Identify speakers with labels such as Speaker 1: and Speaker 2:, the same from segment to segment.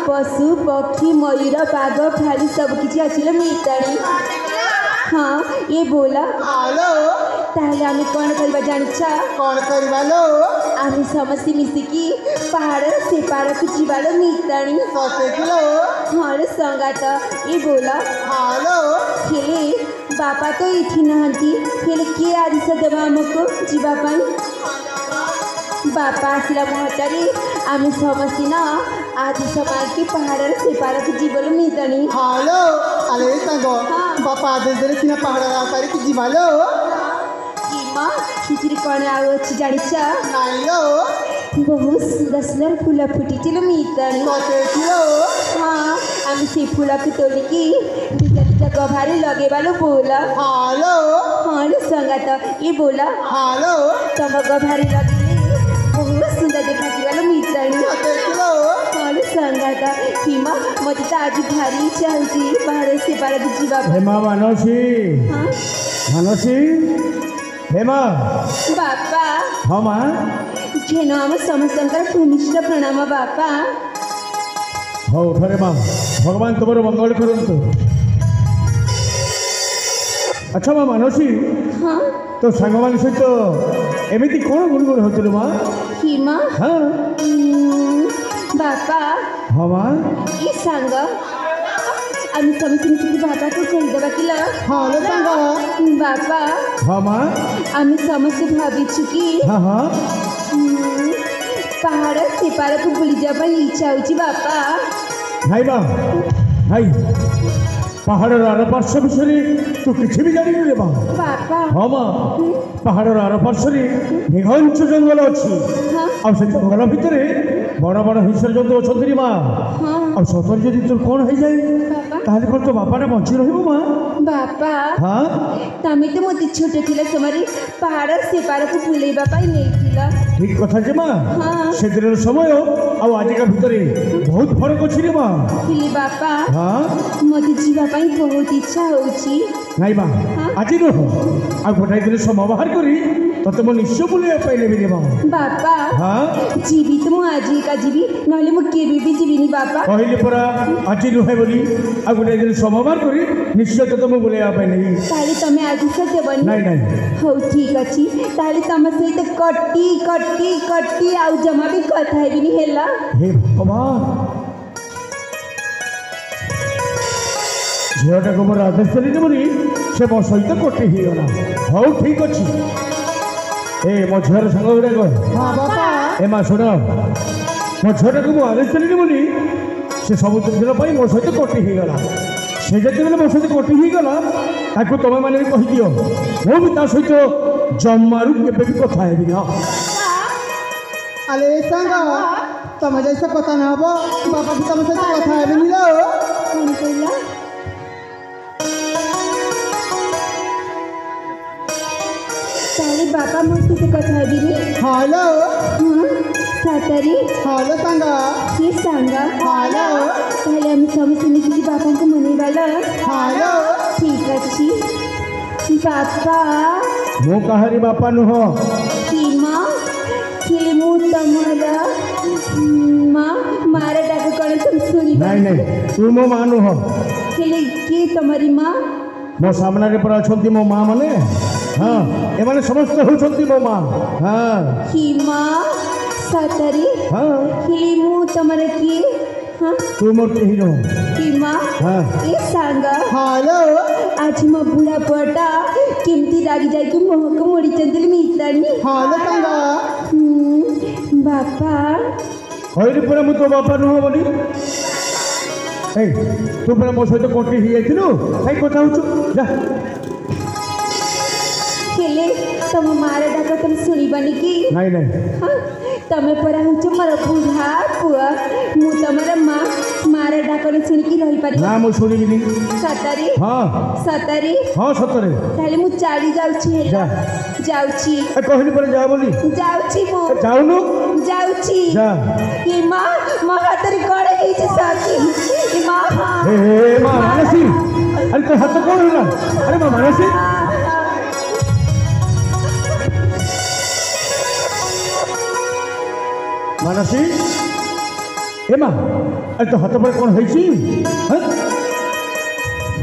Speaker 1: पशु पक्षी मयूर बाघ भालू सब किसी आसिल मिताणी। हाँ ये बोला
Speaker 2: हेलो
Speaker 1: ताहले आमे कौन करबा जानिछा
Speaker 2: कौन करबा लो
Speaker 1: आमे समस्त मिसिकी पहाड़ से पार को जीवालो मिताणी
Speaker 2: सते किलो
Speaker 1: हाँ रे संगात ये बोला
Speaker 2: हेलो
Speaker 1: खेले बापा तो इठी नहंती खेले के आदिश देबा हमको जीवा पाई बापा आसिला महतारी आमे समस्त ना आदि समाज के पहाड़ से पार को जीवलो मिताणी।
Speaker 2: हेलो अरे संगो बापा आदेश देले सिना पहाड़ रास्तारे कि जीवालो
Speaker 1: माँ खिचड़ी कौन आओ अच्छी जानिछा
Speaker 2: नहीं लो
Speaker 1: बहुत सुंदर सुंदर फूल फुटी चलो मिताणी
Speaker 2: सते किलो
Speaker 1: हाँ आमी से फूल के तोली की बीजा बीजा गभारे लगे वालो बोला
Speaker 2: हेलो
Speaker 1: हाँ रे संगात ये बोला
Speaker 2: हेलो
Speaker 1: तम गभारे लगे बहुत सुंदर देखा वालो मिताणी
Speaker 2: सते किलो
Speaker 1: हाँ रे संगात सीमा मत तो आज भारी इच्छा होती पहाड़ से पार जीवा
Speaker 3: हेमा मानसी
Speaker 1: हाँ
Speaker 3: मानसी हेमा
Speaker 1: बापा
Speaker 3: हाँ माँ
Speaker 1: जेनो आम समस्तंकर भूमिष्ठ प्रणाम बापा
Speaker 3: हाँ उठरे माँ भगवान तुम मंगल करंतु। अच्छा माँ मानसी
Speaker 1: हाँ
Speaker 3: तो सांग मान सहित एमती कौन गुणगुण होती माँ
Speaker 1: हिमा
Speaker 3: हाँ
Speaker 1: बापा
Speaker 3: हाँ माँ
Speaker 1: ये सांग आम्ही समस्त मिसिकी बापा को कहीदेवा कि
Speaker 2: हेलो संगो
Speaker 1: बापा
Speaker 3: हाँ माँ
Speaker 1: आम्ही समस्त भाविछु कि
Speaker 3: हाँ हाँ
Speaker 1: पहाड़ से पार को बुली जाबा इच्छा होची बापा
Speaker 3: भाई माँ भाई पहाड़ आर पार्श्व विषय तू किसी भी जानी रे माँ
Speaker 1: बापा
Speaker 3: हाँ माँ पहाड़ आर पार्श्व निघंच जंगल अच्छी
Speaker 1: हाँ
Speaker 3: आ से जंगल भितर बड़ बड़ हिंसर जंतु अच्छा माँ
Speaker 1: हाँ
Speaker 3: आ सतर जदि तोर कौन हो जाए
Speaker 1: बापा
Speaker 3: ताहले कौन तो बापा बंची रही माँ
Speaker 1: बापा
Speaker 3: हाँ
Speaker 1: तमें तो मत छोट थिला समय पहाड़ से पार को बुलेबा पाई नहीं थिला
Speaker 3: ठीक कथा जे माँ
Speaker 1: हाँ
Speaker 3: से दिन समय आजिका भितर बहुत फरक अच्छी रे माँ
Speaker 1: थिली बापा
Speaker 3: हाँ
Speaker 1: मत जीवा पाई बहुत इच्छा होची
Speaker 3: नाई माँ आज नुह आ गोटाए दिन समय बाहर करी तते मो निश्चय बुलाइबा नेबी रे माँ
Speaker 1: बापा
Speaker 3: हाँ
Speaker 1: जीवित मु आज का जीवी नहले मु केबे भी जीविनी बापा
Speaker 3: कहले परा आज नुहे बोली आ गोटाए दिन समय बाहर करी निश्चय तते मो बुलाइबा नहीं
Speaker 1: ताले तमे आज से देबनी
Speaker 3: नाई नाई
Speaker 1: हो ठीक अछि ताले तम सहित कट्टी कट्टी कट्टी आउ जमा भी कथा हेबिनी हेला
Speaker 3: हे भगवान झीटा को मोर आदेश देली देवनी से मो सहित कटे ही गला हौ ठीक अच्छी ए मो झीर सांग गुड़ा कह
Speaker 2: हाँ बापा
Speaker 3: ए माँ शुण मो झीटा को आदेश देली देवनी से सब दिन मो सहित कटे ही गला ସେ ଯେତେବେଳେ ମୋ ସହିତ କଟି ହେଇଗଲା ତାକୁ ତମେ ମାନେ ବି କହିଦିଅ ମୁଁ ବି ତା ସହିତ ଜମାରୁ କେବେ ବି କଥା ହେବି ନା।
Speaker 2: ଆରେ ସାଙ୍ଗ ତମେ ଯଦି ସେ କଥା ନ ହବ ବାପା ବି ତମ ସହିତ କଥା ହେବେନି ଲୋ।
Speaker 1: କ'ଣ କହିଲା? ତାହେଲେ ବାପା ମୋ ସହିତ କଥା ହେବିନି?
Speaker 2: ହଁ ଲୋ।
Speaker 1: ହଁ ସତରେ?
Speaker 2: ହଁ ଲୋ ସାଙ୍ଗ।
Speaker 1: କିଏ ସାଙ୍ଗ?
Speaker 2: ହଁ ଲୋ।
Speaker 1: ତାହେଲେ ଆମେ ସମସ୍ତେ ମିଶିକି ବାପାଙ୍କୁ ମନେଇବା ଲୋ।
Speaker 2: ହଁ ଲୋ।
Speaker 1: ଠିକ୍ ଅଛି। ବାପା
Speaker 3: ମୁଁ କାହାରି ବାପା ନୁହଁ।
Speaker 1: କି ମା ହେଲେ ମୁଁ ତମର ମା ମାର ଡାକ କ'ଣ ତମେ ଶୁଣିବ?
Speaker 3: ନାଇଁ ନାଇଁ ତୁ ମୋ ମା ନୁହଁ।
Speaker 1: ହେଲେ କିଏ ତମରି ମା?
Speaker 3: ମୋ ସାମ୍ନାରେ ପରା ଅଛନ୍ତି ମୋ ମା ମାନେ। ହଁ ଏମାନେ ସମସ୍ତେ ହେଉଛନ୍ତି ମୋ ମା। ହଁ
Speaker 1: କି ମା ସତରେ?
Speaker 3: ହଁ
Speaker 1: ହେଲେ ମୁଁ ତମର କିଏ? ହଁ
Speaker 3: ତୁ ମୋର କେହି ନୁହଁ।
Speaker 1: କି ମା
Speaker 3: ହଁ
Speaker 1: ଏ ସାଙ୍ଗ
Speaker 2: ହଁ ଲୋ।
Speaker 1: ଆଜି ମୋ ବୁଢ଼ା ପୁଅଟା କେମିତି ରାଗି ଯାଇକି ମୁହଁକୁ ମୋଡ଼ିଛନ୍ତି ମିତାଣି।
Speaker 2: ହଁ ଲୋ ସାଙ୍ଗ।
Speaker 1: ବାପା
Speaker 3: କହିଲି ପରା ମୁଁ ତୋ ବାପା ନୁହଁ ବୋଲି। ଏଇ ତୁ ପରା ମୋ ସହିତ କଟି ହେଇଯାଇଥିଲୁ କାଇଁ କଥା ହଉଛୁ ଯା।
Speaker 1: ହେଲେ ତମ ମାର ଡାକ ତମେ ଶୁଣିବନି କି?
Speaker 3: ନାଇଁ ନାଇଁ
Speaker 1: ହଁ ତମେ ପରା ହଉଛ ମୋର ବୁଢ଼ା ପୁଅ। ମୁଁ ତମର ମା ମାର ଡାକରେ ଶୁଣିକି ରହିପାରିବି
Speaker 3: ନା ମୁଁ ଶୁଣିବିନି।
Speaker 1: ସତରେ?
Speaker 3: ହଁ
Speaker 1: ସତରେ?
Speaker 3: ହଁ ସତରେ।
Speaker 1: ତାହେଲେ ମୁଁ ଚାଲି ଯାଉଛି
Speaker 3: ଯା।
Speaker 1: ଯାଉଛି
Speaker 3: କହିଲି ପରା ଯା ବୋଲି।
Speaker 1: ଯାଉଛି ମୁଁ
Speaker 3: ଯାଉନୁ
Speaker 1: ଯାଉଛି।
Speaker 3: ଯା।
Speaker 1: ଏ ମା ମୋ ହାତରେ କ'ଣ ହେଇଛି ସାଥି? ଏ ମା
Speaker 3: ଏ ମା ମାନସୀ ଆରେ ତୋ ହାତ କ'ଣ ହେଲା? ଆରେ ମା ମାନସୀ ମାନସୀ ଏ ମା ଆରେ ତୋ ହାତ ପରେ କ'ଣ ହେଇଛି?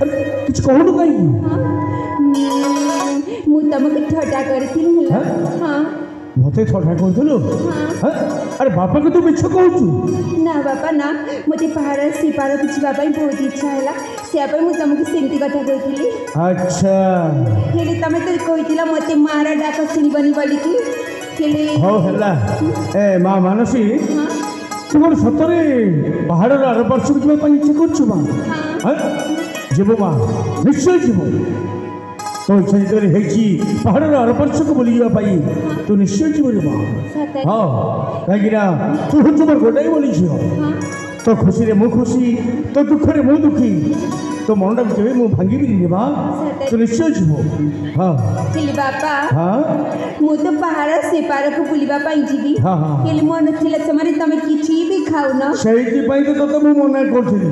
Speaker 3: ଆରେ କିଛି କହୁନୁ କାହିଁକି?
Speaker 1: ମୁଁ ତମକୁ ଥଟ୍ଟା କରିଥିଲି ହେଲା। ହଁ
Speaker 3: ମୋତେ ଥଟ୍ଟା କରୁଥିଲୁ? ଆରେ ବାପାକୁ ତୁ ମିଛ କହୁଛୁ?
Speaker 1: ନା ବାପା ନା ମୋତେ ପାହାଡ଼ ସେପାରକୁ ଯିବା ପାଇଁ ବହୁତ ଇଚ୍ଛା ହେଲା ସେୟା ପାଇଁ ମୁଁ ତମକୁ ସେମିତି କଥା କହିଥିଲି।
Speaker 3: ଆଚ୍ଛା
Speaker 1: ହେଲେ ତମେ ତ କହିଥିଲ ମୋତେ ମାର ଡାକ ଶୁଣିବନି ବୋଲିକି। ହେଲେ
Speaker 3: ହଉ ହେଲା। ଏ ମା ମାନସୀ ତୁ କ'ଣ ସତରେ ପାହାଡ଼ର ଆର ପାର୍ଶ୍ୱକୁ ଯିବା ପାଇଁ ଇଚ୍ଛା କରୁଛୁ ମା? ଯିବୁ ମା ନିଶ୍ଚୟ ଯିବୁ। ତୋ ଇଚ୍ଛା ଯେତେବେଳେ ହେଇଛି ପାହାଡ଼ର ଆର ପାର୍ଶ୍ୱକୁ ବୁଲିଯିବା ପାଇଁ ତୁ ନିଶ୍ଚୟ ଯିବୁ ରେ ମା।
Speaker 1: ସତରେ?
Speaker 3: ହଁ କାହିଁକିନା ତୁ ହଉଛୁ ମୋର ଗୋଟାଏ ବୋଲି ଝିଅ। ତୋ ଖୁସିରେ ମୁଁ ଖୁସି ତୋ ଦୁଃଖରେ ମୁଁ ଦୁଃଖୀ। ତୋ ମନଟାକୁ କେବେ ମୁଁ ଭାଙ୍ଗିବିନି ରେ ମା। ତୁ ନିଶ୍ଚୟ ଯିବୁ। ହଁ
Speaker 1: ହେଲେ ବାପା
Speaker 3: ହଁ
Speaker 1: ମୁଁ ତ ପାହାଡ଼ ସେପାରକୁ ବୁଲିବା ପାଇଁ ଯିବି।
Speaker 3: ହଁ ହଁ
Speaker 1: ହେଲେ ମନ ଥିଲା ସମୟରେ ତମେ କିଛି ବି ଖାଉନ।
Speaker 3: ସେଇଥିପାଇଁ ତ ତୋତେ ମୁଁ ମନା କରୁଥିଲି।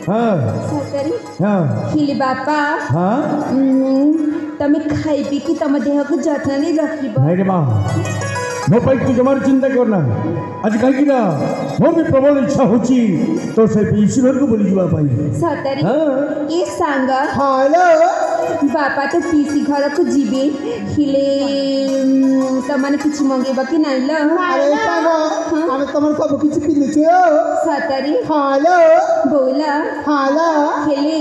Speaker 3: ହଁ
Speaker 1: ସତରେ?
Speaker 3: ହଁ
Speaker 1: ହେଲେ ବାପା
Speaker 3: ହଁ
Speaker 1: ତମେ ଖାଇ ପିଇକି ତମ ଦେହକୁ ଯତ୍ନରେ ରଖିବ।
Speaker 3: ନାଇଁ ରେ ମା ମୋ ପାଇଁ ତୁ ଜମାରୁ ଚିନ୍ତା କରନା। ଆଜି କାହିଁକି ନା ମୋର ବି ପ୍ରବଳ ଇଚ୍ଛା ହେଉଛି ତୋ ସେ ପିଇସି ଘରକୁ ବୁଲିଯିବା ପାଇଁ।
Speaker 1: ସତରେ?
Speaker 3: ହଁ
Speaker 1: ଏ ସାଙ୍ଗ
Speaker 2: ହଁ ଲୋ।
Speaker 1: ବାପା ତ ପିଇସି ଘରକୁ ଯିବେ ହେଲେ ତମାନେ କିଛି ମଗେଇବ କି ନାଇଁ ଲୋ?
Speaker 2: ଆରେ ସାଙ୍ଗ ଆମେ ତମର ସବୁ କିଛି ପିନ୍ଧୁଛୁ।
Speaker 1: ସତରେ?
Speaker 2: ହଁ ଲୋ।
Speaker 1: ବୋଲା
Speaker 2: ହଁ ଲୋ।
Speaker 1: ହେଲେ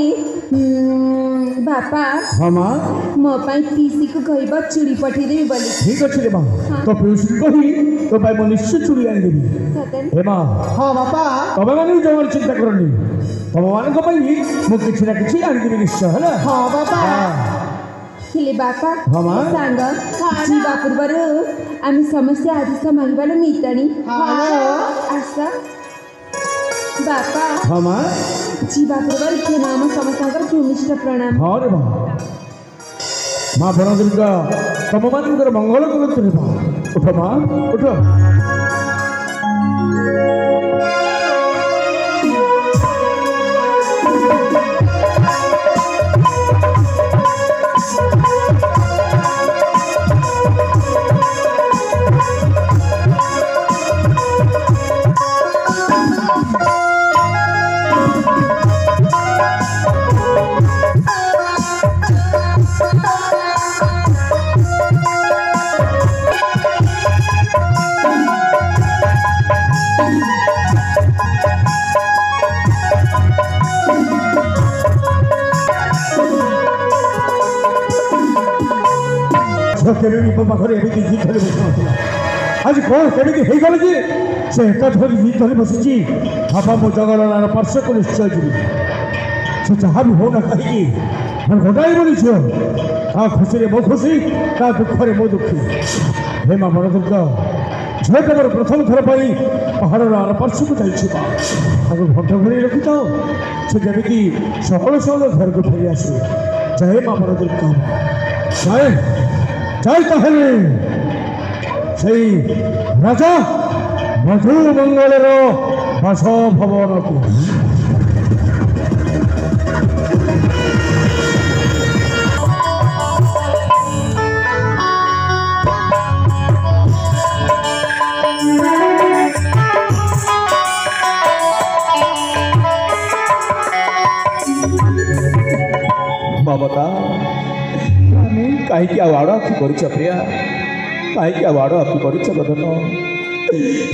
Speaker 1: ବାପା
Speaker 3: ହଁ ମା
Speaker 1: ମୋ ପାଇଁ ପିଇସିକୁ କହିବ ଚୁଡ଼ି ପଠେଇଦେବି ବୋଲି।
Speaker 3: ଠିକ୍ ଅଛି ରେ ମା ତୋ ପିଉସୀକୁ କହି ତୋ ପାଇଁ ମୁଁ ନିଶ୍ଚୟ ଚୁଡ଼ି ଆଣିଦେବି।
Speaker 1: ସତରେ?
Speaker 3: ହେ ମା
Speaker 2: ହଁ ବାପା।
Speaker 3: ତମେମାନେ ବି ଜମାରୁ ଚିନ୍ତା କରନି। ତମମାନଙ୍କ ପାଇଁ ମୁଁ କିଛି ନା କିଛି ଆଣିଦେବି ନିଶ୍ଚୟ ହେଲା।
Speaker 2: ହଁ ବାପା।
Speaker 1: ହେଲେ ବାପା
Speaker 3: ହଁ ମା।
Speaker 1: ସାଙ୍ଗ ଯିବା ପୂର୍ବରୁ ଆମେ ସମସ୍ତେ ଆଦେଶ ମାଗିବାର ମିତାଣି।
Speaker 2: ହଁ।
Speaker 1: ଆସ ବାପା
Speaker 3: ହଁ ମା
Speaker 1: ଯିବା ପୂର୍ବରୁ କିଏ ନାମ ସମସ୍ତଙ୍କର ଭୂମିଷ୍ଠ ପ୍ରଣାମ।
Speaker 3: ହଁ ରେ ମା ମା ବନ ଦୁର୍ଗା ତମମାନଙ୍କର ମଙ୍ଗଳ କରନ୍ତୁ ରେ ମା। ଉଠ ମା ଉଠ। କେବେ ବି ମୋ ପାଖରେ ଏମିତି ଜିଦ୍ ଧରି ବସୁନଥିଲା। ଆଜି କ'ଣ କେମିତି ହେଇଗଲା ଯେ ସେ ଏକା ଧରି ଜିଦ୍ ଧରି ବସିଛି। ବାପା ମୁଁ ଜଗନ୍ନାଥର ପାର୍ଶ୍ୱକୁ ନିଶ୍ଚୟ ଯିବି। ସେ ଯାହା ବି ହଉନା କାହିଁକି ମାନେ ଗୋଟାଏ ବୋଲି ଝିଅ ତା ଖୁସିରେ ମୋ ଖୁସି ତା ଦୁଃଖରେ ମୋ ଦୁଃଖୀ ହେ ମା ବନଦୁର୍ଗ ଝିଅଟା ମୋର ପ୍ରଥମ ଥର ପାଇଁ ପାହାଡ଼ର ଆର ପାର୍ଶ୍ୱକୁ ଯାଇଛି ମା ତାକୁ ଘଣ୍ଟ ଘୋଡ଼େଇ ରଖିଥାଉ ସେ ଯେମିତି ସହଳ ସହଳ ଘରକୁ ଫେରି ଆସିବେ ଜୟ ମା ବନଦୁର୍ଗ ଜୟ ଜୟ ତାହେଲେ ସେଇ ରାଜା ମଧୁମଙ୍ଗଳର ବାସଭବନକୁ
Speaker 4: ममता कहीं आड़ आखि कर प्रिया कहीं आड़ आखि कर बदन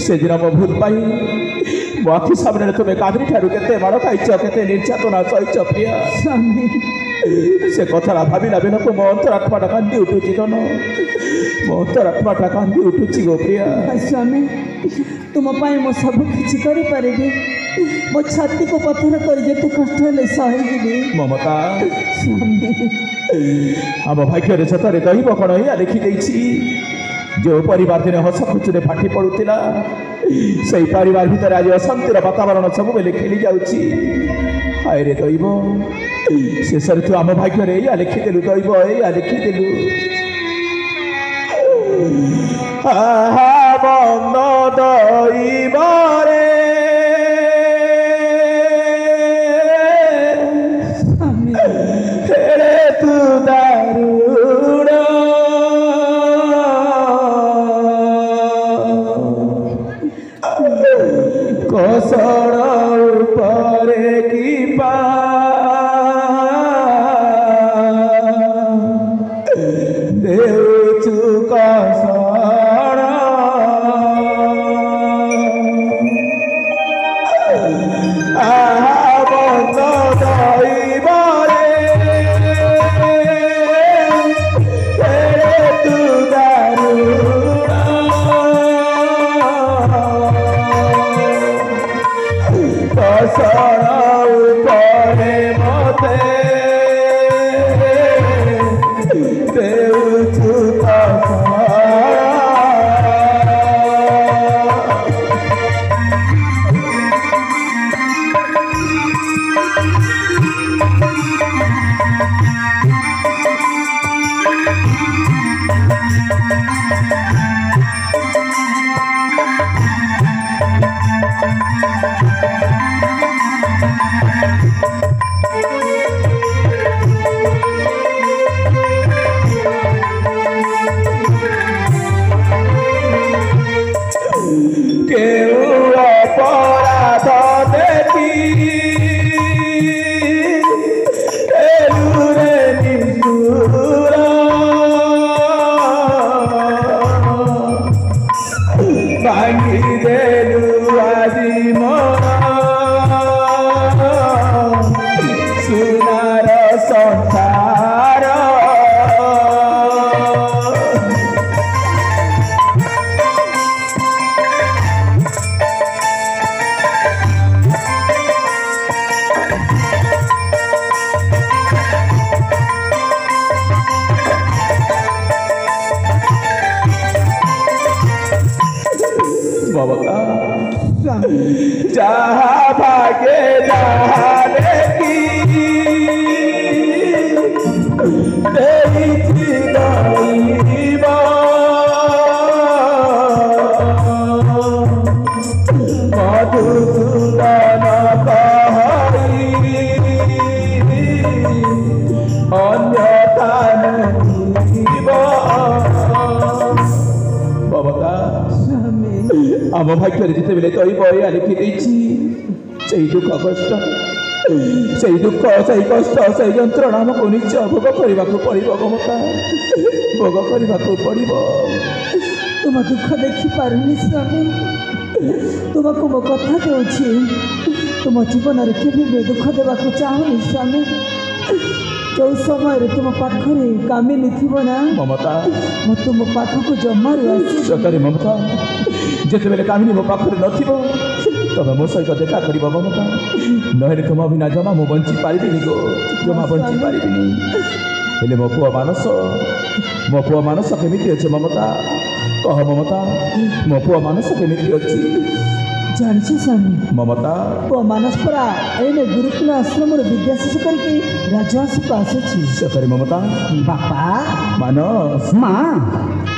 Speaker 4: से दिन मो भूल पाई मो आखि सामने तुम्हें कादरी ठार के माड़ खाइच के निर्यातना सहीच प्रिया से कथा भाविला बेलक मो अंतरात्माटा कांदी उठुची धन मो अंतरात्माटा कांदी उठुची गो प्रिया
Speaker 5: स्वामी तुम मो सब किसी करी मो छाती को पत्थर कर जेते कष्ट हेले सही
Speaker 4: ममता
Speaker 5: स्वामी
Speaker 4: आम भाग्य छतरे दहीब कण या लिखि जो परिवार दिन हस खुचुरे फाटी पड़ूला से परिवार भितर आज अशांतिर वातावरण सब बेले खेली जाऊँगी हाय रे दैव शेष तू आम भाग्य या लिखिदेलु दैव या लिखिदेलु बंद दैव रे तू दारुण कसर उपरे की पा देउचु कसर बंद दैव तू दारुण कसर उपरे मते देउचु कसर केउ अपराध देखी एलुरे निसुर भांगी देलु आजी मन सुनार संसार ममता जहाँ भागे जहाँ देखी दैव मधुसूदन कहरी अन्यथा नहिब ममता आम भाग्य जिते बेले तई बया लिखि से दुख कष्ट से दुख से कष्ट से यंत्रणा आमको निश्चय भोग करने पड़ो ममता भोग करने पड़ो
Speaker 5: तुम दुख देखी पारुनी स्वामी तुमको मो कथा दूची तुम जीवन में केवे दुख देवा चाहूनी स्वामी जो समय तुम पाखरे कामिनी थी ना
Speaker 4: ममता
Speaker 5: मो तुम पाखक जमारू आसी
Speaker 4: सतरे ममता जिते बेले कामिनी मो पाखरे न ତମେ ମୋ ସହିତ ଦେଖା କରିବ ମମତା ନହେଲେ ତୁମ ବିନା ଜମା ମୁଁ ବଞ୍ଚି ପାରିବିନି ଗୋ ଜମା ବଞ୍ଚି ପାରିବିନି ହେଲେ ମୋ ପୁଅ ମାନସ କେମିତି ଅଛି ମମତା କହ ମମତା ମୋ ପୁଅ ମାନସ କେମିତି ଅଛି
Speaker 5: ଜାଣିଛ ସ୍ୱାମୀ
Speaker 4: ମମତା
Speaker 5: ପୁଅ ମାନସ ପରା ଏଇନେ ଗୁରୁକୁଳ ଆଶ୍ରମରେ ବିଦ୍ୟା ଶିଶୁ କରିକି ରାଜହଂସକୁ ଆସୁଛି
Speaker 4: ସତରେ ମମତା
Speaker 5: ବାପା
Speaker 4: ମାନସ
Speaker 5: ମା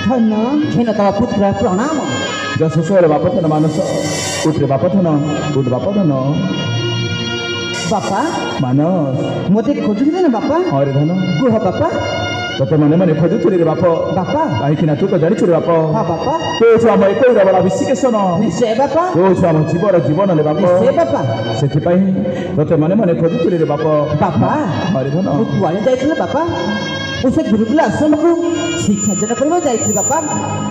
Speaker 5: ଧନ ଘେନ ତମ ପୁତ୍ର ପ୍ରଣାମ
Speaker 4: ଯଶସ୍ୱର ବାପଧନ ମାନସ ଉଠରେ ବାପଧନ ଉଠ ବାପଧନ
Speaker 5: ବାପା
Speaker 4: ମାନସ
Speaker 5: ମୋତେ ଖୋଜୁଥିଲେ ନା ବାପା
Speaker 4: ହରେ ଧନ
Speaker 5: କୁହ ବାପା
Speaker 4: ତତେ ମନେ ମନେ ଖୋଜୁଥିଲି ରେ ବାପ
Speaker 5: ବାପା
Speaker 4: କାହିଁକି ନା ତୁ ତ ଜାଣିଛୁ ରେ ବାପ
Speaker 5: ହଁ ବାପା
Speaker 4: ତୁ ହଉଛୁ ଆମ ଏକଇର ବଳ ବିଶିକେଶନ
Speaker 5: ନିଶ୍ଚୟ ବାପା
Speaker 4: ତୁ ହଉଛୁ ଆମ ଜୀବନ ରେ ବାପ
Speaker 5: ନିଶ୍ଚୟ ବାପା
Speaker 4: ସେଥିପାଇଁ ତତେ ମନେ ମନେ ଖୋଜୁଥିଲି ରେ ବାପ
Speaker 5: ବାପା
Speaker 4: ହରେ ଧନ
Speaker 5: ମୁଁ କୁଆଡ଼େ ଯାଇଥିଲି ବାପା ମୁଁ ସେ ଗୁରୁକୁଳ ଆଶ୍ରମକୁ ଶିକ୍ଷାର୍ଜନ କରିବାକୁ ଯାଇଥିଲି ବାପା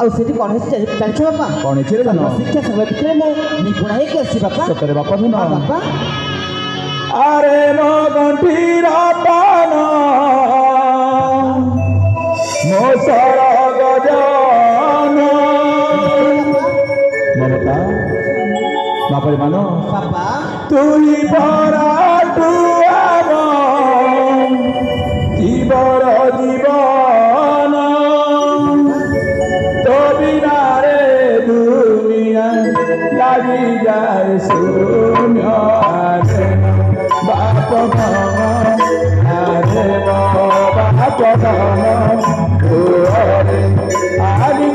Speaker 5: ଆଉ ସେଠି କ'ଣ ହେଇଛି ଜାଣିଛ ବାପା
Speaker 4: କ'ଣ ହେଇଛି ରେ ଧନ
Speaker 5: ଶିକ୍ଷା ସମୟ ଭିତରେ ମୁଁ ନିପୁଣ ହେଇକି ଆସିଛି ବାପା
Speaker 4: ସତରେ ବାପ ଧନ
Speaker 5: ହଁ ବାପା
Speaker 4: ଆରେ ମୋ ଗଣ୍ଠିର ପାନ ମୋ ସରଗ ଜନ ମମତା ବାପରେ ମାନ
Speaker 5: ବାପା
Speaker 4: ତୁହି ପରାଠୁ ଆମ ଜୀବର ଜୀବନ তো বিনারে দুনিয়া লাগি যায় শূন্য আরে বাপ আরে বাপ আরে আরি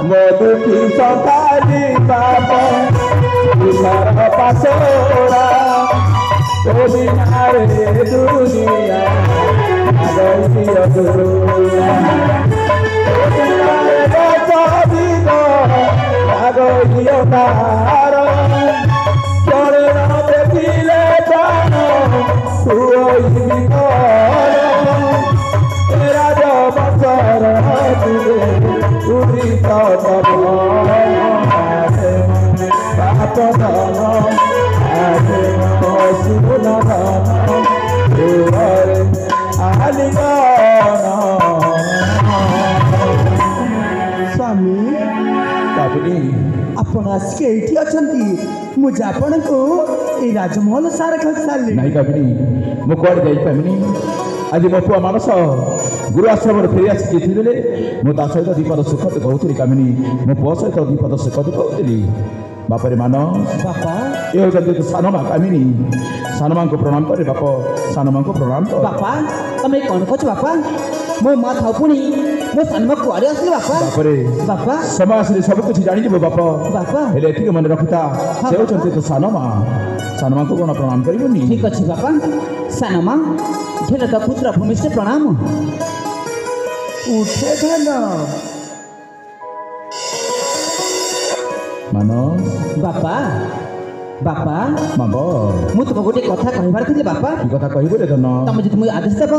Speaker 4: মধুকি সকালি পাপ তুষার পাশরা বিনারে দুনিয়া আগিয়া দুরা আগিয়া তার চরে দেখিলে প্রাণ তুই রাজ বছর উদিত তব বাপ ধন আরে শুন ধন আলিগন
Speaker 2: ସ୍ୱାମୀ
Speaker 4: କାବୁଲି
Speaker 2: ଆପଣ ଆସିକି ଏଇଠି ଅଛନ୍ତି ମୁଁ ଯେ ଆପଣଙ୍କୁ ଏଇ ରାଜମହଲ ସାର ଖାଇ ସାରିଲି
Speaker 4: ନାଇଁ କାବୁଲି ମୁଁ କୁଆଡ଼େ ଯାଇପାରିବିନି ଆଜି ମୋ ପୁଅ ମାନସ ଗୁରୁ ଆଶ୍ରମରେ ଫେରି ଆସି ଯାଇଥିଲେ ମୁଁ ତା ସହିତ ଦ୍ୱିପଦ ସୁଖ କହୁଥିଲି କାମିନୀ ମୋ ପୁଅ ସହିତ ଦ୍ୱିପଦ ସୁଖ କହୁଥିଲି ବାପରେ ମାନ
Speaker 5: ବାପା
Speaker 4: ଏ ହେଉଛନ୍ତି ସାନ ମା କାମିନୀ ସାନ ମାଙ୍କୁ ପ୍ରଣାମ କରେ ବାପ ସାନ ମାଙ୍କୁ ପ୍ରଣାମ କର
Speaker 5: ବାପା ତମେ କ'ଣ କରୁଛ ବାପା ମୋ ମା ଥାଉ ପୁଣି ମୋ ସାନ ମା କୁଆଡ଼େ ଆସିଲି ବାପା
Speaker 4: ବାପରେ
Speaker 5: ବାପା
Speaker 4: ସମୟ ଆସିଲେ ସବୁ କିଛି ଜାଣିଯିବ ବାପ
Speaker 5: ବାପା
Speaker 4: ହେଲେ ଏତିକି ମନେ ରଖିଥା ସେ ହେଉଛନ୍ତି ତୋ ସାନ ମାଙ୍କୁ କ'ଣ ପ୍ରଣାମ କରିବୁନି
Speaker 5: ଠିକ୍ ଅଛି ବାପା ସାନ ମା ଢେର ତ ପୁତ୍ର ଭୂମିଷ୍ଠ ପ୍ରଣାମ
Speaker 2: ଉଠେ ଧନ
Speaker 4: ମାନ
Speaker 5: ବାପା ବାପା
Speaker 4: ମାବ
Speaker 5: ମୁଁ ତୁମକୁ ଗୋଟେ କଥା କହିବାର ଥିଲି ବାପା
Speaker 4: କି କଥା କହିବୁ ରେ ଧନ
Speaker 5: ତମେ ଯଦି ମୁଁ ଆଦେଶ ଦେବ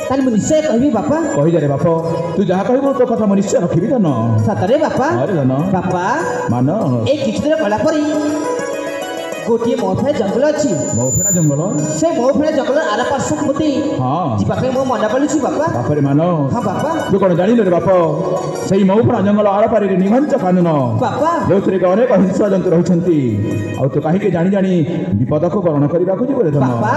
Speaker 5: ତାହେଲେ ମୁଁ ନିଶ୍ଚୟ କହିବି ବାପା
Speaker 4: କହିଯାରେ ବାପ ତୁ ଯାହା କହିବୁ ତୋ କଥା ମୁଁ ନିଶ୍ଚୟ ରଖିବି ଧନ
Speaker 5: ସତରେ ବାପା
Speaker 4: ହରେ ଧନ
Speaker 5: ବାପା
Speaker 4: ମାନ
Speaker 5: ଏଇ କିଛି ଦିନ ଗଲା ପରେ ଗୋଟିଏ ମହୁଫେଣା ଜଙ୍ଗଲ ଅଛି
Speaker 4: ମହୁଫେଣା ଜଙ୍ଗଲ
Speaker 5: ସେ ମହୁଫେଣା ଜଙ୍ଗଲ ଆର ପାର୍ଶ୍ୱକୁ ମୋତେ
Speaker 4: ହଁ
Speaker 5: ଯିବା ପାଇଁ ମୋ ମନେ ପଡ଼ୁଛି ବାପା
Speaker 4: ବାପରେ ମାନ
Speaker 5: ହଁ ବାପା
Speaker 4: ତୁ କ'ଣ ଜାଣିଲୁ ରେ ବାପ ସେଇ ମହୁଫେଣା ଜଙ୍ଗଲ ଆରପାରିରେ ନିଘଞ୍ଚ କାନୁନ
Speaker 5: ବାପା
Speaker 4: ଯେଉଁଥିରେ କି ଅନେକ ହିଂସ୍ର ଜନ୍ତୁ ରହିଛନ୍ତି ଆଉ ତୁ କାହିଁକି ଜାଣି ଜାଣି ବିପଦକୁ ଗରଣ କରିବାକୁ ଯିବୁ ରେ ଧନ
Speaker 5: ବାପା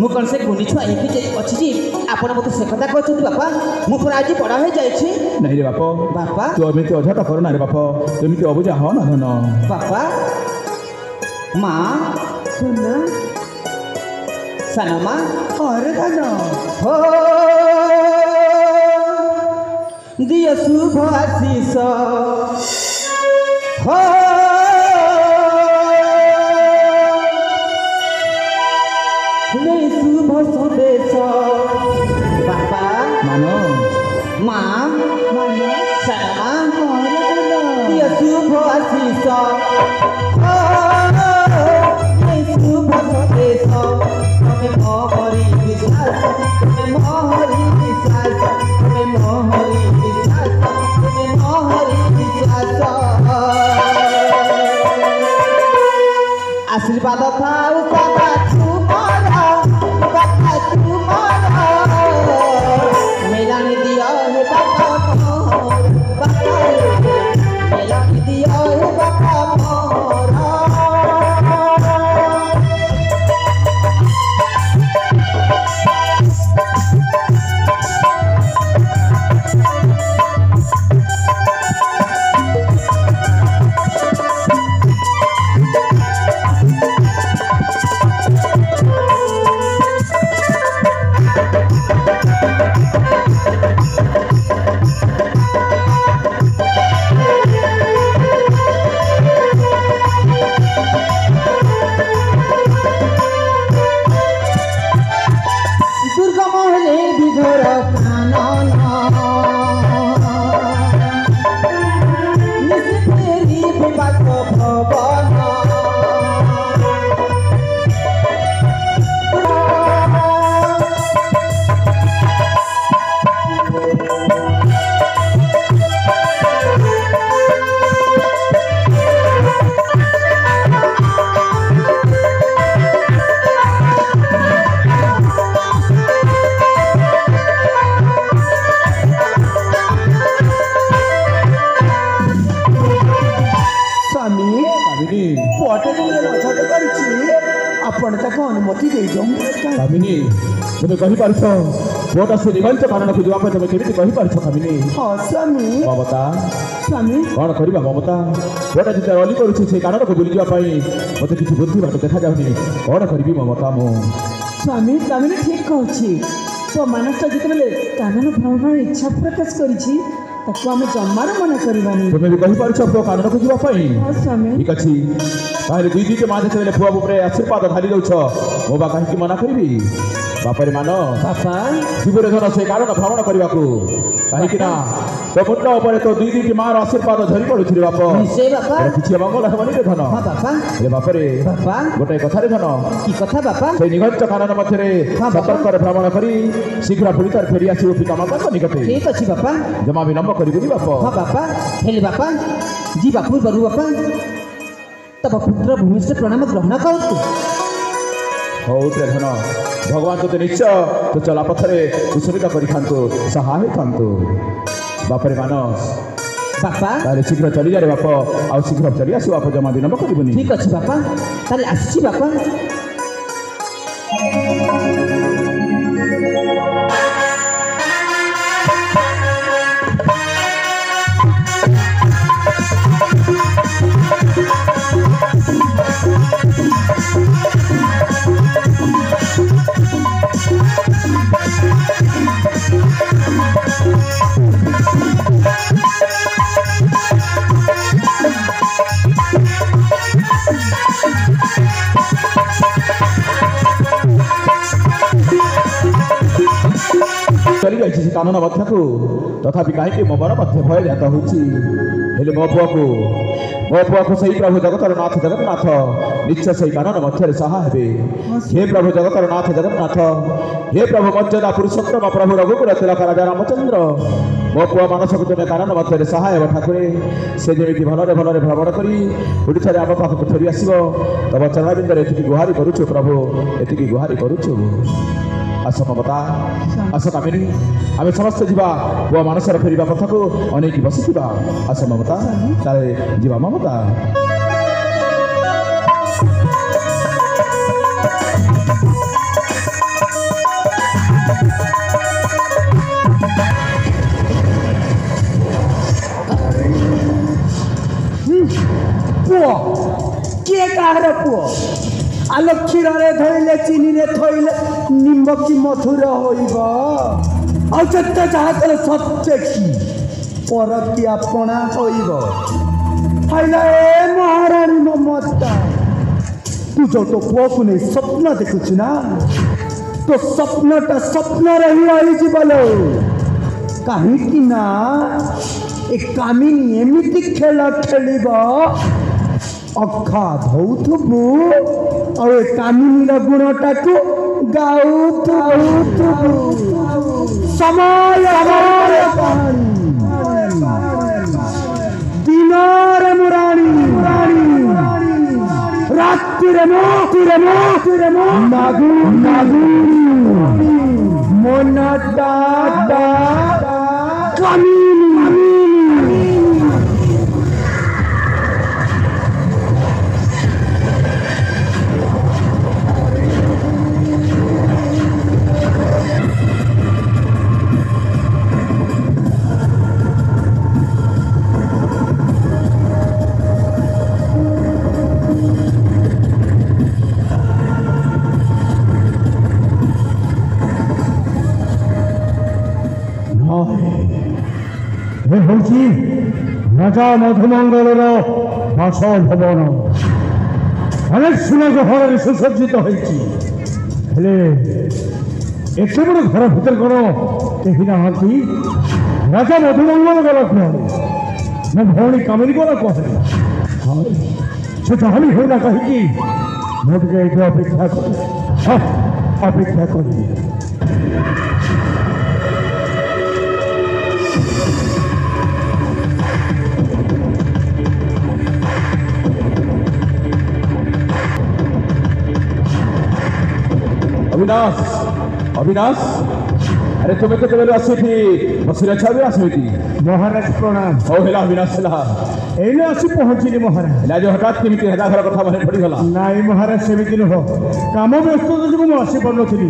Speaker 5: ମୁଁ କ'ଣ ସେ ଗୁଣି ଛୁଆ ଏଇଠି ଅଛି ଯେ ଆପଣ ମୋତେ ସେ କଥା କହୁଛନ୍ତି ବାପା ମୁଁ ପୁରା ଆଜି ବଡ଼ ହୋଇଯାଇଛି
Speaker 4: ନାଇଁ ରେ ବାପ
Speaker 5: ବାପା
Speaker 4: ତୁ ଏମିତି ଅଝଟ କରନା ରେ ବାପ ଏମିତି ଅବୁଝା ହ ନା ଧନ
Speaker 5: ବାପା ମା
Speaker 2: ସୁନା
Speaker 5: ସାନ ମା
Speaker 2: ହରେ ଧନ
Speaker 5: हो दिय शुभ आशीष हो नहीं शुभ संदेश बापा
Speaker 4: ମାନ
Speaker 5: माँ
Speaker 2: ମାନ
Speaker 5: सनमा
Speaker 2: ହରେ ଧନ
Speaker 5: दिय शुभ विश्वास तुमे मोहरी विश्वास तुमे मोहरी विश्वास आशीर्वाद थाऊ सदा तुम्हारा बाबा तुम्हारा मिलन दिया है बाबा मोर बाबा मिलन दिया है बाबा मोरा आपण ताको अनुमति दे दो
Speaker 4: कामिनी तुम कहि पारछ बोटा से निगंत कारण को जवाब तुम केमिति कहि पारछ कामिनी
Speaker 5: हां स्वामी
Speaker 4: ममता
Speaker 5: स्वामी
Speaker 4: कौन करबा ममता बोटा जिते अली करूछ से कारण को बुली जा पाई मते किछि बुद्धि बात देखा जाउनी कौन करबी ममता मो
Speaker 5: स्वामी कामिनी ठीक कहछि तो मानस जिते कानन भ्रमण इच्छा प्रकाश करिछि ताको हम जम्मार मना करबानी
Speaker 4: तुम भी कहि पारछ तो कारण को जवा पाई
Speaker 5: हां स्वामी
Speaker 4: ठीक अछि ताले दुई दुई के माथे चले फुआ ऊपर आशीर्वाद ढाली दउछ मो बा काहे मना करबी बापरे मान
Speaker 5: बापा
Speaker 4: जीवन धन से कारण भ्रमण करने को कहीं ना तो मुंड उपर तो दुई दुई मार आशीर्वाद झरी पड़ुछ रे बाप
Speaker 5: निश्चय बापा
Speaker 4: किछि मंगल हेबनी रे धन
Speaker 5: हां बापा
Speaker 4: रे बाप रे
Speaker 5: बापा
Speaker 4: गोटे कथा रे धन
Speaker 5: की कथा बापा
Speaker 4: से निगंत कारण मध्य सतर्क भ्रमण करी शीघ्र पुणी तार फेरी आसी पिता माता निकटे
Speaker 5: ठीक अछि बापा
Speaker 4: जमा विलंब करिबनी बाप
Speaker 5: हां बापा हेले बापा जी बापू बरु बापा तब पुत्र भूमि से प्रणाम ग्रहण करतु
Speaker 4: हौ रे धन भगवान तो निश्चय तो चला पथरे कुसुमिता करि खांतो सहाय खांतो बापरे मानस
Speaker 5: बापा
Speaker 4: ताले शीघ्र चली जा रे बाप आ शीघ्र चली आसु बाप जमा विलंब करिबनी
Speaker 5: ठीक अछि बापा ताले आसी बापा
Speaker 4: चली जाइए से कानन मध्य को तथापि कहीं मो मन मध्य भय जाता हो मो पुआ को सही प्रभु जगतर नाथ जगन्नाथ निश्चय सही कानन मध्य सहा हे हे प्रभु जगतर नाथ जगन्नाथ हे प्रभु मर्यादा पुरुषोत्तम प्रभु रघुकुल तिलक राजा रामचंद्र मो पुआ मानस को तुम कानन मध्य सहाय हे ठाकुरे से जमी भलरे भलरे भ्रमण करी ओडिशा आम पाखक फेरी आसब तब चरणाबिंदे एति गुहारी करुछु प्रभु एति गुहारी करुछु आस ममता आस कामिनी आम समस्त जीवा पुआ मानसर फेरिबा कथा को अनेक बसी आस ममता ताले जीवा ममता
Speaker 2: पुओ किए काहर पुओ आलो क्षीरे धोइले चीनी रे थोइले निम्बकी मधुर होइब आ जत्ते चाहतले सत्य की पर की अपना होइब हाइला ए महारानी ममता तू जो तो पुओ को नहीं स्वप्न देखुछ ना तो स्वप्नटा स्वप्न रही आई जीवलो कहीं ना एक कामिनी एमिति खेल खेलिब अखा धौथबु और कामिनी गुणटा को गाउथबु
Speaker 3: ସମୟ ଦିନରେ ମୁରାଣୀ ରାତିରେ ମାଗୁ ମନଟା କାମିনী ଏ ହେଉଛି ରାଜା ମଧୁମଙ୍ଗଳର ବାସଭବନ। ଅନେକ ସୁନା ଗହଣରେ ସୁସଜ୍ଜିତ ହୋଇଛି, ହେଲେ ଏତେ ବଡ଼ ଘର ଭିତରେ କ'ଣ କେହି ନାହାନ୍ତି? ରାଜା ମଧୁମଙ୍ଗଳ ଗଲା କୁଆଡ଼େ? ମୋ ଭଉଣୀ କାମିନୀ ଗଲା କୁଆଡ଼େ? ସେ ଯାହା ବି ହେଉନା କାହିଁକି ମୁଁ ଟିକେ ଏଇଠି ଅପେକ୍ଷା କରେ, ଅପେକ୍ଷା କରିବି।
Speaker 4: अविनाश अरे तुम्हें तो केवल आसी थी बसिरा छाबे आसी थी
Speaker 3: महाराज प्रणाम।
Speaker 4: हो हेला अविनाश हेला
Speaker 3: एने आसी पहुँचली महाराज।
Speaker 4: हेला जो हठात केमिति हेला घर कथा मन पड़ी गला
Speaker 3: नाई महाराज सेमिति नुह काम व्यस्तता जो मु आसी पारुनथि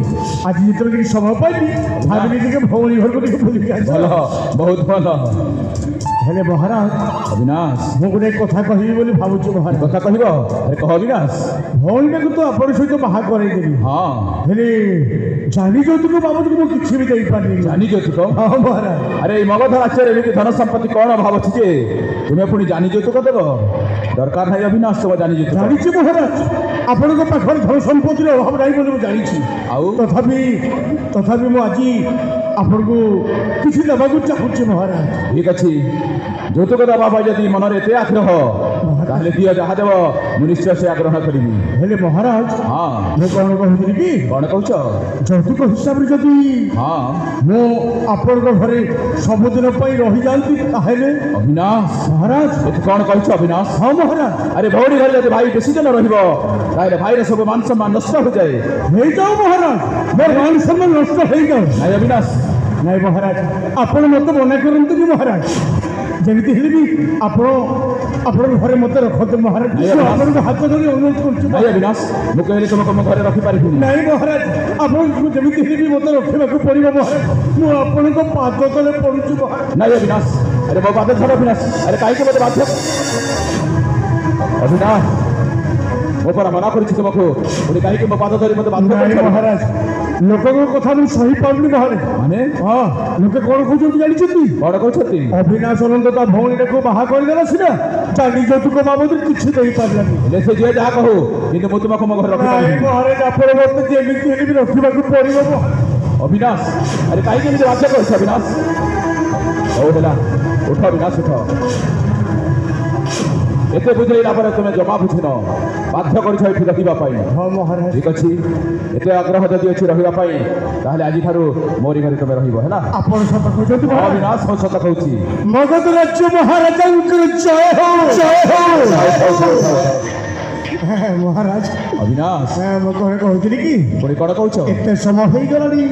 Speaker 3: आज जेतरे कि समय पाइली भाबिली कि भौणी घर को बुली
Speaker 4: भल बहुत भल
Speaker 3: हेले महाराज
Speaker 4: अविनाश
Speaker 3: मु गोटे कथा कहबी बोली भाबुछु महाराज।
Speaker 4: कथा कहब अरे कह अविनाश
Speaker 3: भौणी को तो आपण सहित बाहा करे देबी
Speaker 4: हां
Speaker 3: हेले जानी जो तुको बाबू तुको किछि भी देई पारनी
Speaker 4: जानी जो तुको
Speaker 3: हां महाराज।
Speaker 4: अरे मगधर आचार्य एमिति धन संपत्ति कोन अभाव अछि जे तुमे पुनी जानी जो तुको देबो दरकार नाही अविनाश तुम जानी जो
Speaker 3: जानी छी महाराज आपण को पाखर धन संपत्ति रो अभाव नाही बोली जानी छी
Speaker 4: आउ
Speaker 3: तथापि मु आजी आपण को किछि देबाकू चाहूछि महाराज।
Speaker 4: ठीक अछि যৌতুক দেওয়া পাই যদি মনের এতে আগ্রহ তাহলে দিও যাহা দেব মু নিশ্চয় সে আগ্রহ করিবি।
Speaker 3: হেলে মহারাজ
Speaker 4: হ্যাঁ
Speaker 3: মু কোন কହୁଥିଲି কি
Speaker 4: কোন কହୁଛ
Speaker 3: যৌতুক হিসাବରେ যদি
Speaker 4: হ্যাঁ
Speaker 3: ମୁଁ ଆପଣଙ୍କ ଘରେ ସବୁଦିନ ପାଇଁ ରହିଯାଆନ୍ତି ତାହେଲେ
Speaker 4: ଅବିନାଶ
Speaker 3: ମହାରାଜ
Speaker 4: ଏତେ କଣ କହିଛ ଅବିନାଶ?
Speaker 3: ହଁ ମହାରାଜ
Speaker 4: ଆରେ ଭଉଣୀ ଘରେ ଯଦି ଭାଇ ବେଶୀ ଦିନ ରହିବ ତାହେଲେ ଭାଇର ସବୁ ମାନ ସମ୍ମାନ ନଷ୍ଟ ହୋଇଯାଏ।
Speaker 3: ହେଇଯାଉ ମହାରାଜ ମୋର ମାନ ସମ୍ମାନ ନଷ୍ଟ ହେଇଯାଉ।
Speaker 4: ନାଇଁ ଅବିନାଶ
Speaker 3: ନାଇଁ ମହାରାଜ ଆପଣ ମୋତେ ମନା କରନ୍ତୁନି ମହାରାଜ ଯେମିତି ହେଲେ ବି ଆପଣଙ୍କ ଘରେ ମୋତେ ରଖନ୍ତୁ ମହାରାଜ। ମୁଁ ଆପଣଙ୍କ ହାତ ଧରି ଅନୁରୋଧ କରୁଛି।
Speaker 4: ନାଇଁ ଅବିନାଶ ମୁଁ କହିଲି ତୁମକୁ ମୋ ଘରେ ରଖିପାରିବିନି।
Speaker 3: ନାଇଁ ମହାରାଜ ଆପଣଙ୍କୁ ଯେମିତି ହେଲେ ବି ମୋତେ ରଖିବାକୁ ପଡ଼ିବ ମହାରାଜ। ମୁଁ ଆପଣଙ୍କ ପାଦ ତଳେ ପଡ଼ୁଛି ମହାରାଜ।
Speaker 4: ନାଇଁ ଅବିନାଶ ଆରେ ମୋ ପାଦ ଧର ଅବିନାଶ। ଆରେ କାହିଁକି ମୋତେ ବାଧ୍ୟ ଅବିନାଶ ମୋ ପରା ମନା କରିଛି ତୁମକୁ ପୁଣି କାହିଁକି ମୋ ପାଦ ଧରି ମୋତେ ବାଧ୍ୟ
Speaker 3: ନାଇଁ
Speaker 4: କରୁଛ?
Speaker 3: ମହାରାଜ ଲୋକଙ୍କ କଥା ମୁଁ ସହିପାରୁନି ମହାରାଜ।
Speaker 4: ମାନେ
Speaker 3: ହଁ ଲୋକେ କ'ଣ କହୁଛନ୍ତି ଜାଣିଛନ୍ତି?
Speaker 4: କଣ କହୁଛନ୍ତି?
Speaker 3: ଅବିନାଶ ଅନନ୍ତ ତା ଭଉଣୀଟାକୁ ବାହା କରିଦେଲା ସିନା ଜାଣି ଯୌତୁକ ବାବଦରେ କିଛି ଦେଇପାରିଲାନି।
Speaker 4: ହେଲେ ସେ ଯିଏ ଯାହା କହୁ କିନ୍ତୁ ମୁଁ ତୁମକୁ ମୋ ଘରେ
Speaker 3: ନାଇଁ
Speaker 4: ରଖିପାରିବିନି।
Speaker 3: ମହାରାଜ ଆପଣ ମୋତେ ଯେମିତି ହେଲେ ବି ରଖିବାକୁ ପଡ଼ିବ।
Speaker 4: ଅବିନାଶ ଆରେ କାହିଁକି ଏମିତି ବାଧ୍ୟ କରୁଛ ଅବିନାଶ? ହଉ ହେଲା ଉଠ ଅବିନାଶ ଉଠ। ଏତେ ବୁଝେଇଲା ପରେ ତୁମେ ଜମା ବୁଝିନ ବାଧ୍ୟ କରିଛ ଏଠି ରହିବା ପାଇଁ।
Speaker 3: ହଁ ମହାରାଜ
Speaker 4: ଠିକ ଅଛି ଏତେ ଆଗ୍ରହ ଯଦି ଅଛି ରହିବା ପାଇଁ ତାହେଲେ ଆଜିଠାରୁ ମୋରି ଘରେ ତୁମେ ରହିବ ହେଲା।
Speaker 3: ଆପଣ ସତ କହୁଛନ୍ତି
Speaker 4: ହଁ ଅବିନାଶ ମୁଁ ସତ କହୁଛି।
Speaker 3: ମଗଧ ରାଜ୍ୟ ମହାରାଜାଙ୍କର ଜୟ ହଉ ଜୟ ହଉ। ମହାରାଜ
Speaker 4: ଅବିନାଶ
Speaker 3: ମୁଁ କ'ଣ କହୁଥିଲି କି
Speaker 4: ପୁଣି କଣ କହୁଛ?
Speaker 3: ଏତେ ସମୟ ହେଇଗଲାଣି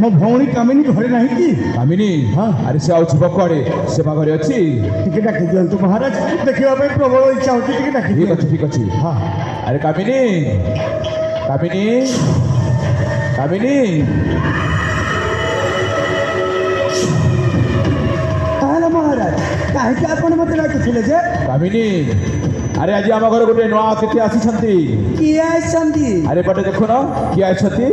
Speaker 3: ମୋ ଭଉଣୀ କାମିନୀ ଘରେ ନାହିଁ କି?
Speaker 4: କାମିନୀ
Speaker 3: ହଁ।
Speaker 4: ଆରେ ସେ ଆଉ ଯିବ କୁଆଡ଼େ? ସେ ବା ଘରେ ଅଛି।
Speaker 3: ଟିକେ ଡାକି ଦିଅନ୍ତୁ ମହାରାଜ ଦେଖିବା ପାଇଁ ପ୍ରବଳ ଇଚ୍ଛା ହଉଛି ଟିକେ ଡାକି
Speaker 4: ଠିକ
Speaker 3: ଦିଅନ୍ତୁ।
Speaker 4: ଅଛି ଠିକ ଅଛି।
Speaker 3: ହଁ
Speaker 4: ଆରେ କାମିନୀ କାମିନୀ କାମିନୀ
Speaker 5: ତାହେଲେ ମହାରାଜ କାହିଁକି ଆପଣ ମୋତେ ଡାକିଥିଲେ ଯେ?
Speaker 4: କାମିନୀ ଆରେ ଆଜି ଆମ ଘରେ ଗୋଟେ ନୂଆ ଅତିଥି ଆସିଛନ୍ତି।
Speaker 5: କିଏ ଆସିଛନ୍ତି?
Speaker 4: ଆରେ ପଟେ ଦେଖୁନ କିଏ ଆସିଛନ୍ତି?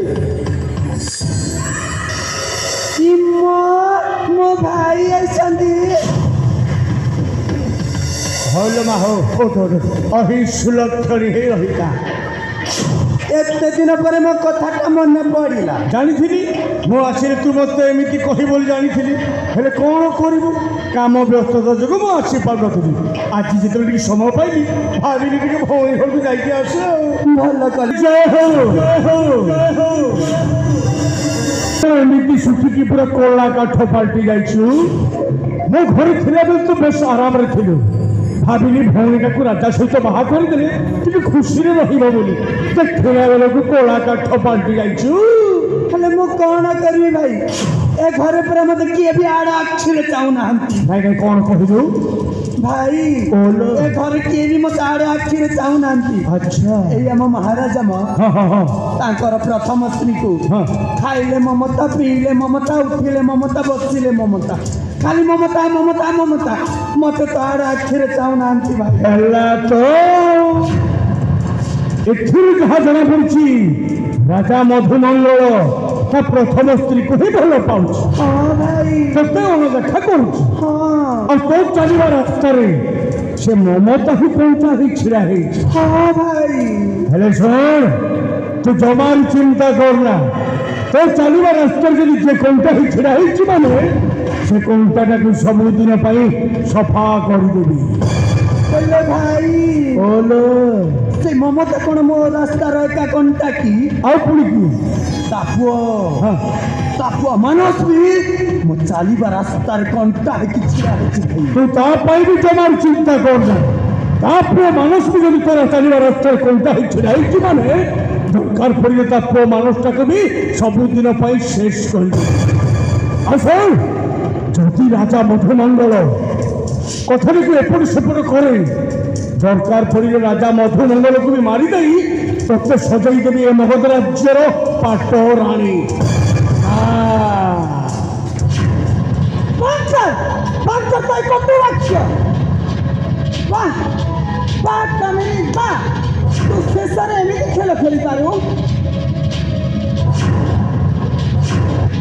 Speaker 5: ମୋ ଭାଇ ଆସିଛନ୍ତି।
Speaker 3: ହଉ ମା ହଉ ଅହି ସୁଲକ୍ଷଣୀ ହେଇ ରହିଥା।
Speaker 5: ଏତେ ଦିନ ପରେ ମୋ କଥାଟା ମନେ ପଡ଼ିଲା।
Speaker 3: ଜାଣିଥିଲି ମୁଁ ଆସିଲେ ତୁ ମୋତେ ଏମିତି କହିବୁ ବୋଲି ଜାଣିଥିଲି, ହେଲେ କ'ଣ କରିବୁ କାମ ବ୍ୟସ୍ତତା ଯୋଗୁଁ ମୁଁ ଆସିପାରୁନଥିଲି। ଆଜି ଯେତେବେଳେ ଟିକେ ସମୟ ପାଇଲି ଭାବିଲି ଟିକେ ଭଉଣୀ ଘରକୁ ଯାଇକି ଆସେ ଆଉ।
Speaker 5: ଭଲ କଲି।
Speaker 3: ଜୟ ହଉ ଜୟ ହଉ ଜୟ ହଉ। ଏମିତି ଶୁଖିକି ପୁରା କଳା କାଠ ପାଲଟି ଯାଇଛୁ। ମୋ ଘରେ ଥିଲାବେଳେ ତ ବେଶ ଆରାମରେ ଥିଲୁ। ଭାବିଲି ଭଉଣୀଟାକୁ ରାଜା ସହିତ ବାହା କରିଦେଲେ ଟିକେ ଖୁସିରେ ରହିବ ବୋଲି, ଦେଖିଲା ବେଳକୁ କଳା କାଠ ପାଲଟି ଯାଇଛୁ।
Speaker 2: ହେଲେ ମୁଁ କ'ଣ କରିବି ଭାଇ? ଏ ଘରେ ପୁରା ମତେ କିଏ ବି ଆଡ଼ ଆଖିରେ ଚାହୁଁନାହାନ୍ତି
Speaker 3: ନାଇଁ ନାଇଁ କ'ଣ କହିଲୁ?
Speaker 2: ଭାଇ।
Speaker 3: ଓଲୋ।
Speaker 2: ଏ ଘରେ କିଏ ବି ମତେ ଆଡ଼ ଆଖିରେ ଚାହୁଁନାହାନ୍ତି।
Speaker 3: ଆଚ୍ଛା।
Speaker 2: ଏଇ ଆମ ମହାରାଜା
Speaker 3: ହଁ
Speaker 2: ତାଙ୍କର ପ୍ରଥମ ସ୍ତ୍ରୀକୁ
Speaker 3: ହଁ।
Speaker 2: ଖାଇଲେ ମମତା, ପିଇଲେ ମମତା, ଉଠିଲେ ମମତା, ବସିଲେ ମମତା, ଖାଲି ମମତା ମମତା ମମତା। ମତେ ତ ଆଡ଼ ଆଖିରେ ଚାହୁଁନାହାନ୍ତି ଭାଇ।
Speaker 3: ହେଲା ତ ଏଥିରୁ ଯାହା ଜଣାପଡ଼ୁଛି ରାଜା ମଧୁମଙ୍ଗଳ ତା ପ୍ରଥମ ସ୍ତ୍ରୀକୁ ହିଁ ଭଲ ପାଉଛି,
Speaker 2: ହଁ ଭାଇ।
Speaker 3: ତତେ ଅଣଦେଖା କରୁଛି।
Speaker 2: ହଁ
Speaker 3: ଆଉ ତୋ ଚାଲିବା ରାସ୍ତାରେ ସେ ମମତା ହିଁ କଣ୍ଟା ହେଇ ଛିଡ଼ା ହେଇଛି।
Speaker 2: ହଁ ଭାଇ।
Speaker 3: ହେଲେ ଶୁଣ, ତୁ ଜମାରୁ ଚିନ୍ତା କରନା। ତୋ ଚାଲିବା ରାସ୍ତାରେ ଯଦି ଯେ କଣ୍ଟା ହେଇ ଛିଡ଼ା ହେଇଛି ମାନେ ସେ କଣ୍ଟାଟାକୁ ସବୁଦିନ ପାଇଁ ସଫା କରିଦେବି।
Speaker 2: ହେଲେ ଭାଇ
Speaker 3: ଓଲୋ।
Speaker 2: ସେ ମମତା କ'ଣ ମୋ ରାସ୍ତାର ଏକା କଣ୍ଟା କି?
Speaker 3: ଆଉ ପୁଣି କି?
Speaker 2: ତା ପୁଅ
Speaker 3: ହଁ।
Speaker 2: ତା ପୁଅ ମାନସ ବି ମୋ ଚାଲିବା ରାସ୍ତାରେ କଣ୍ଟା ହେଇକି ଛିଡ଼ା ହେଇଛି ଭାଇ।
Speaker 3: ତୁ ତା ପାଇଁ ବି ଜମାରୁ ଚିନ୍ତା କରନା। ତା ପୁଅ ମାନସ ବି ଯଦି ତୋର ଚାଲିବା ରାସ୍ତାରେ କଣ୍ଟା ହେଇ ଛିଡ଼ା ହେଇଛି ମାନେ ଦରକାର ପଡ଼ିଲେ ତା ପୁଅ ମାନସଟାକୁ ବି ସବୁଦିନ ପାଇଁ ଶେଷ କରିଦେବି। ଆଉ ଶୁଣ, ଯଦି ରାଜା ମଧୁମଙ୍ଗଳ କଥାଟିକୁ ଏପଟ ସେପଟ କରେ, ଦରକାର ପଡ଼ିଲେ ରାଜା ମଧୁମଙ୍ଗଳକୁ ବି ମାରିଦେଇ ତତେ ସଜାଇ ଦେବି ଏ ମଗଧ ରାଜ୍ୟର ପାଟ ରାଣୀ।
Speaker 5: তাই কত রাখছ বাহ বাহ কামিনী বাহ তু শেষরে এমিতি খেল খেলি পারু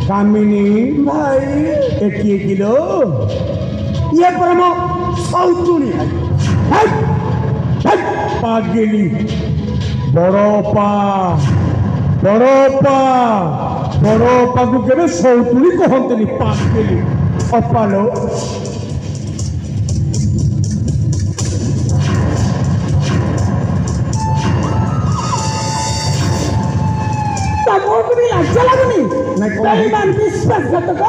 Speaker 3: কামিনী
Speaker 2: ভাই
Speaker 3: এ কিଏ কিলো
Speaker 2: ইয়ে পরম সৌতুনি
Speaker 3: পাগেলি বড়পা বড়পাକୁ କେବେ ସୌତୁଳି କହନ୍ତିନି, ପାଗେଲି ଅପାଲୋ।
Speaker 5: ତମକୁ ବି ଲାଜ ଲାଗୁନି?
Speaker 3: ନାଇଁ, କଣ
Speaker 5: ବେଇମାନ ବିଶ୍ୱାସଘାତକ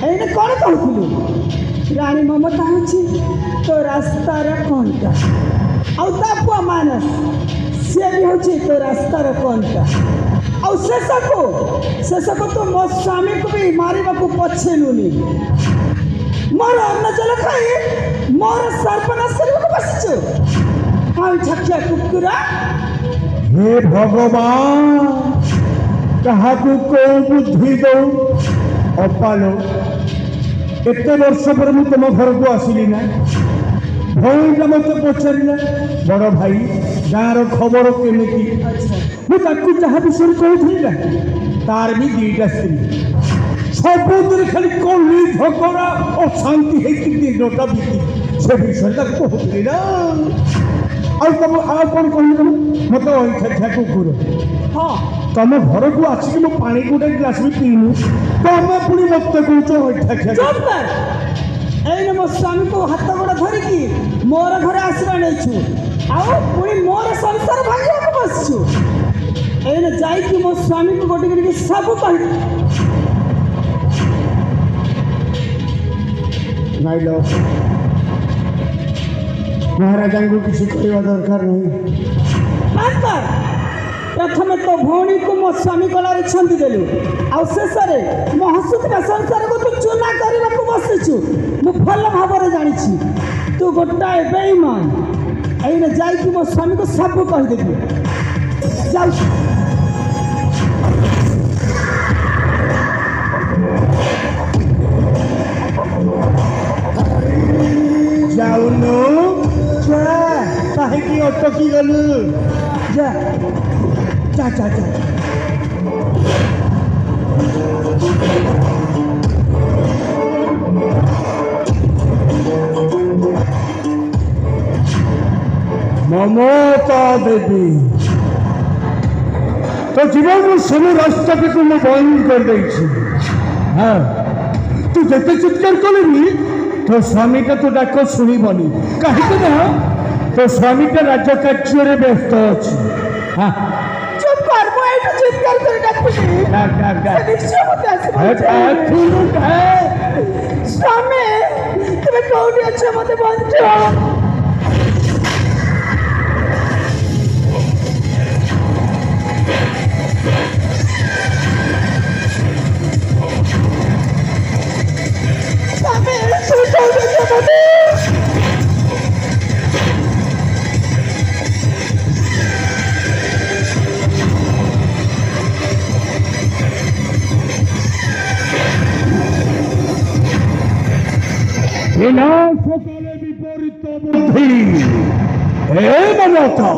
Speaker 5: ଏଇନେ କ'ଣ କହୁଥିଲୁ? ରାଣୀ ମମତା ହେଉଛି ତୋ ରାସ୍ତାର କଣ୍ଟା, ଆଉ ତା ପୁଅ ମାନସ ସିଏ ବି ହେଉଛି ତୋ ରାସ୍ତାର କଣ୍ଟା। ଆଉ ଶେଷକୁ ତୁ ମୋ ସ୍ୱାମୀକୁ ବି ମାରିବାକୁ ପଛେଇଲୁନି। ମୋର ଅନ୍ନ ଜଳ ଖାଇ ମୋର ସର୍ବନାଶ କରିବାକୁ ବସିଛୁ। ଆଉ ଝାକିଆ କୁକୁର
Speaker 3: ହେ ଭଗବାନ, କାହାକୁ କୋଉ ବୁଦ୍ଧି ଦଉ। ଅପାଲୋ, ଏତେ ବର୍ଷ ପରେ ମୁଁ ତମ ଘରକୁ ଆସିଲି ନା, ଭଉଣୀଟା ମୋତେ ପଚାରିଲା ବଡ଼ ଭାଇ ଗାଁର ଖବର କେମିତି। ମୁଁ ତାକୁ ଯାହା ବିଷୟରେ କହୁଥିଲି ନା, ତାର ବି ଦିଟା ସ୍ତ୍ରୀ, ସବୁଦିନ ଖାଲି କଳି ଝଗଡ଼ା ଅଶାନ୍ତି ହେଇକି ଦିନଟା ବିତି, ସେ ବିଷୟରେ ତାକୁ କହୁଥିଲି ନା। ଆଉ ତମ ଆଉ କ'ଣ କହିଲ ମୋତେ ଅଇଁଠା କୁକୁର।
Speaker 5: ହଁ
Speaker 3: ତମ ଘରକୁ ଆସିକି ମୁଁ ପାଣି ଗୋଟେ ଗ୍ଲାସ ବି ପିଇନୁ, ତମେ ପୁଣି ମୋତେ କହୁଛ ଅଇଁଠା
Speaker 5: ଚୁପ୍ କର। ଏଇନେ ମୋ ସ୍ୱାମୀକୁ ହାତ ଗୋଡ଼ ଧରିକି ମୋର ଘରେ ଆସିବା ନେଇଛୁ, ଆଉ ପୁଣି ମୋର ସଂସାର ଭାଙ୍ଗିବାକୁ ବସିଛୁ। ଏଇନେ ଯାଇକି ମୋ ସ୍ୱାମୀକୁ ଗୋଟେ କରିକି ସବୁ କହିବି।
Speaker 3: ନାଇଲ, ମହାରାଜାଙ୍କୁ କିଛି କରିବା ଦରକାର ନାହିଁ।
Speaker 5: ପ୍ରଥମେ ତୋ ଭଉଣୀକୁ ମୋ ସ୍ୱାମୀ ଗଳାରେ ଛନ୍ଦି ଦେଲୁ, ଆଉ ଶେଷରେ ମୋ ହସୁଥିବା ସଂସାରକୁ ତୁ ଚୁନା କରିବାକୁ ବସିଛୁ। ମୁଁ ଭଲ ଭାବରେ ଜାଣିଛି ତୁ ଗୋଟାଏ ବେଇମାନ। ଏଇନେ ଯାଇକି ମୋ ସ୍ୱାମୀକୁ ସବୁ କହିଦେବି। ଯାଉଛି।
Speaker 3: ଯାଉନୁ, କାହିଁକି ଅଟକି ଗଲୁ? ଯା ଯା ଯା ଯା। ମମତା ଦେବୀ, ତୋ ଜୀବନର ସବୁ ରାସ୍ତାଟିକୁ ମୁଁ ବନ୍ଦ କରିଦେଇଛି। ହଁ, ତୁ ଯେତେ ଚିତ୍କାର କଲେ ବି ତୋ ସ୍ୱାମୀଟା ତୋ ଡାକ ଶୁଣିବନି, କାହିଁକି ନା ତୋ ସ୍ୱାମୀଟା ରାଜକାର୍ଯ୍ୟରେ ବ୍ୟସ୍ତ ଅଛି।
Speaker 5: ଚୁପ୍ କର, ମୁଁ ଏଇଠୁ ଚିତ୍କାର କରି ଡାକିବି। ଡାକିବି
Speaker 3: ଡାକ ଡାକ ଡାକ
Speaker 5: ନିଶ୍ଚୟ ମତେ ଆସିବ
Speaker 3: ଡାକୁନୁ ଡାକ।
Speaker 5: ସ୍ୱାମୀ ତୁମେ କୋଉଠି ଅଛ ମତେ ବଞ୍ଚ ସ୍ୱାମୀ ତୁମେ କୋଉଠି ଅଛ ମତେ
Speaker 3: বিনাশকালে বিপরীত বুদ্ধি হে মানবতা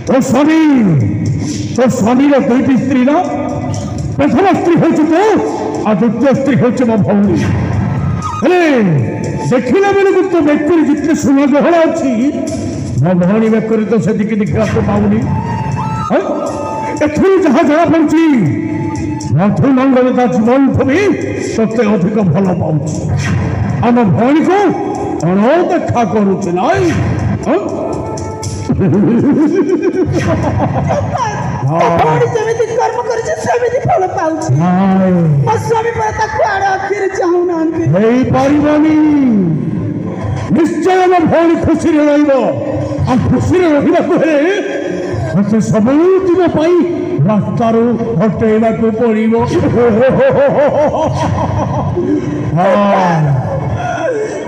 Speaker 3: তোর স্বামীর দুইটি স্ত্রী না প্রথম স্ত্রী হচ্ছে তো আর দ্বিতীয় স্ত্রী হচ্ছে ମୋ ଭଉଣୀ ହେଲେ ଦେଖିଲା ବେଳକୁ ତ ବ୍ୟକ୍ତିରେ ଯେତେ ସୁନା ଗହଣା ଅଛି ମୋ ଭଉଣୀ ବେକରେ ତ ସେତିକି ଦେଖିବାକୁ ପାଉନି ଏଥିରୁ ଯାହା ଜଣାପଡ଼ୁଛି ମଧୁମଙ୍ଗଳ ତା ଜୀବନଠୁ ବି ତତେ ଅଧିକ ଭଲ ପାଉଛି ଆମ ଭଉଣୀକୁ ଅଣଦେଖା କରୁଛି ନାଇଁ
Speaker 5: ଭଉଣୀ ଯେମିତି କର୍ମ କରିছে ସେମିତି ଫଳ ପାଉଛି ମୋ ସ୍ୱାମୀ ପରା ତାକୁ ଆଡ଼ ଆଖିରେ ଚାହୁଁନାହାନ୍ତି
Speaker 3: ହେଇପାରିବନି ନିଶ୍ଚୟ ଆମ ଭଉଣୀ ଖୁସିରେ ରହିବ ଆଉ ଖୁସିରେ ରହିବାକୁ ହେଲେ ମତେ ସବୁଦିନ ପାଇଁ ରାସ୍ତାରୁ ହଟେଇବାକୁ ପଡ଼ିବ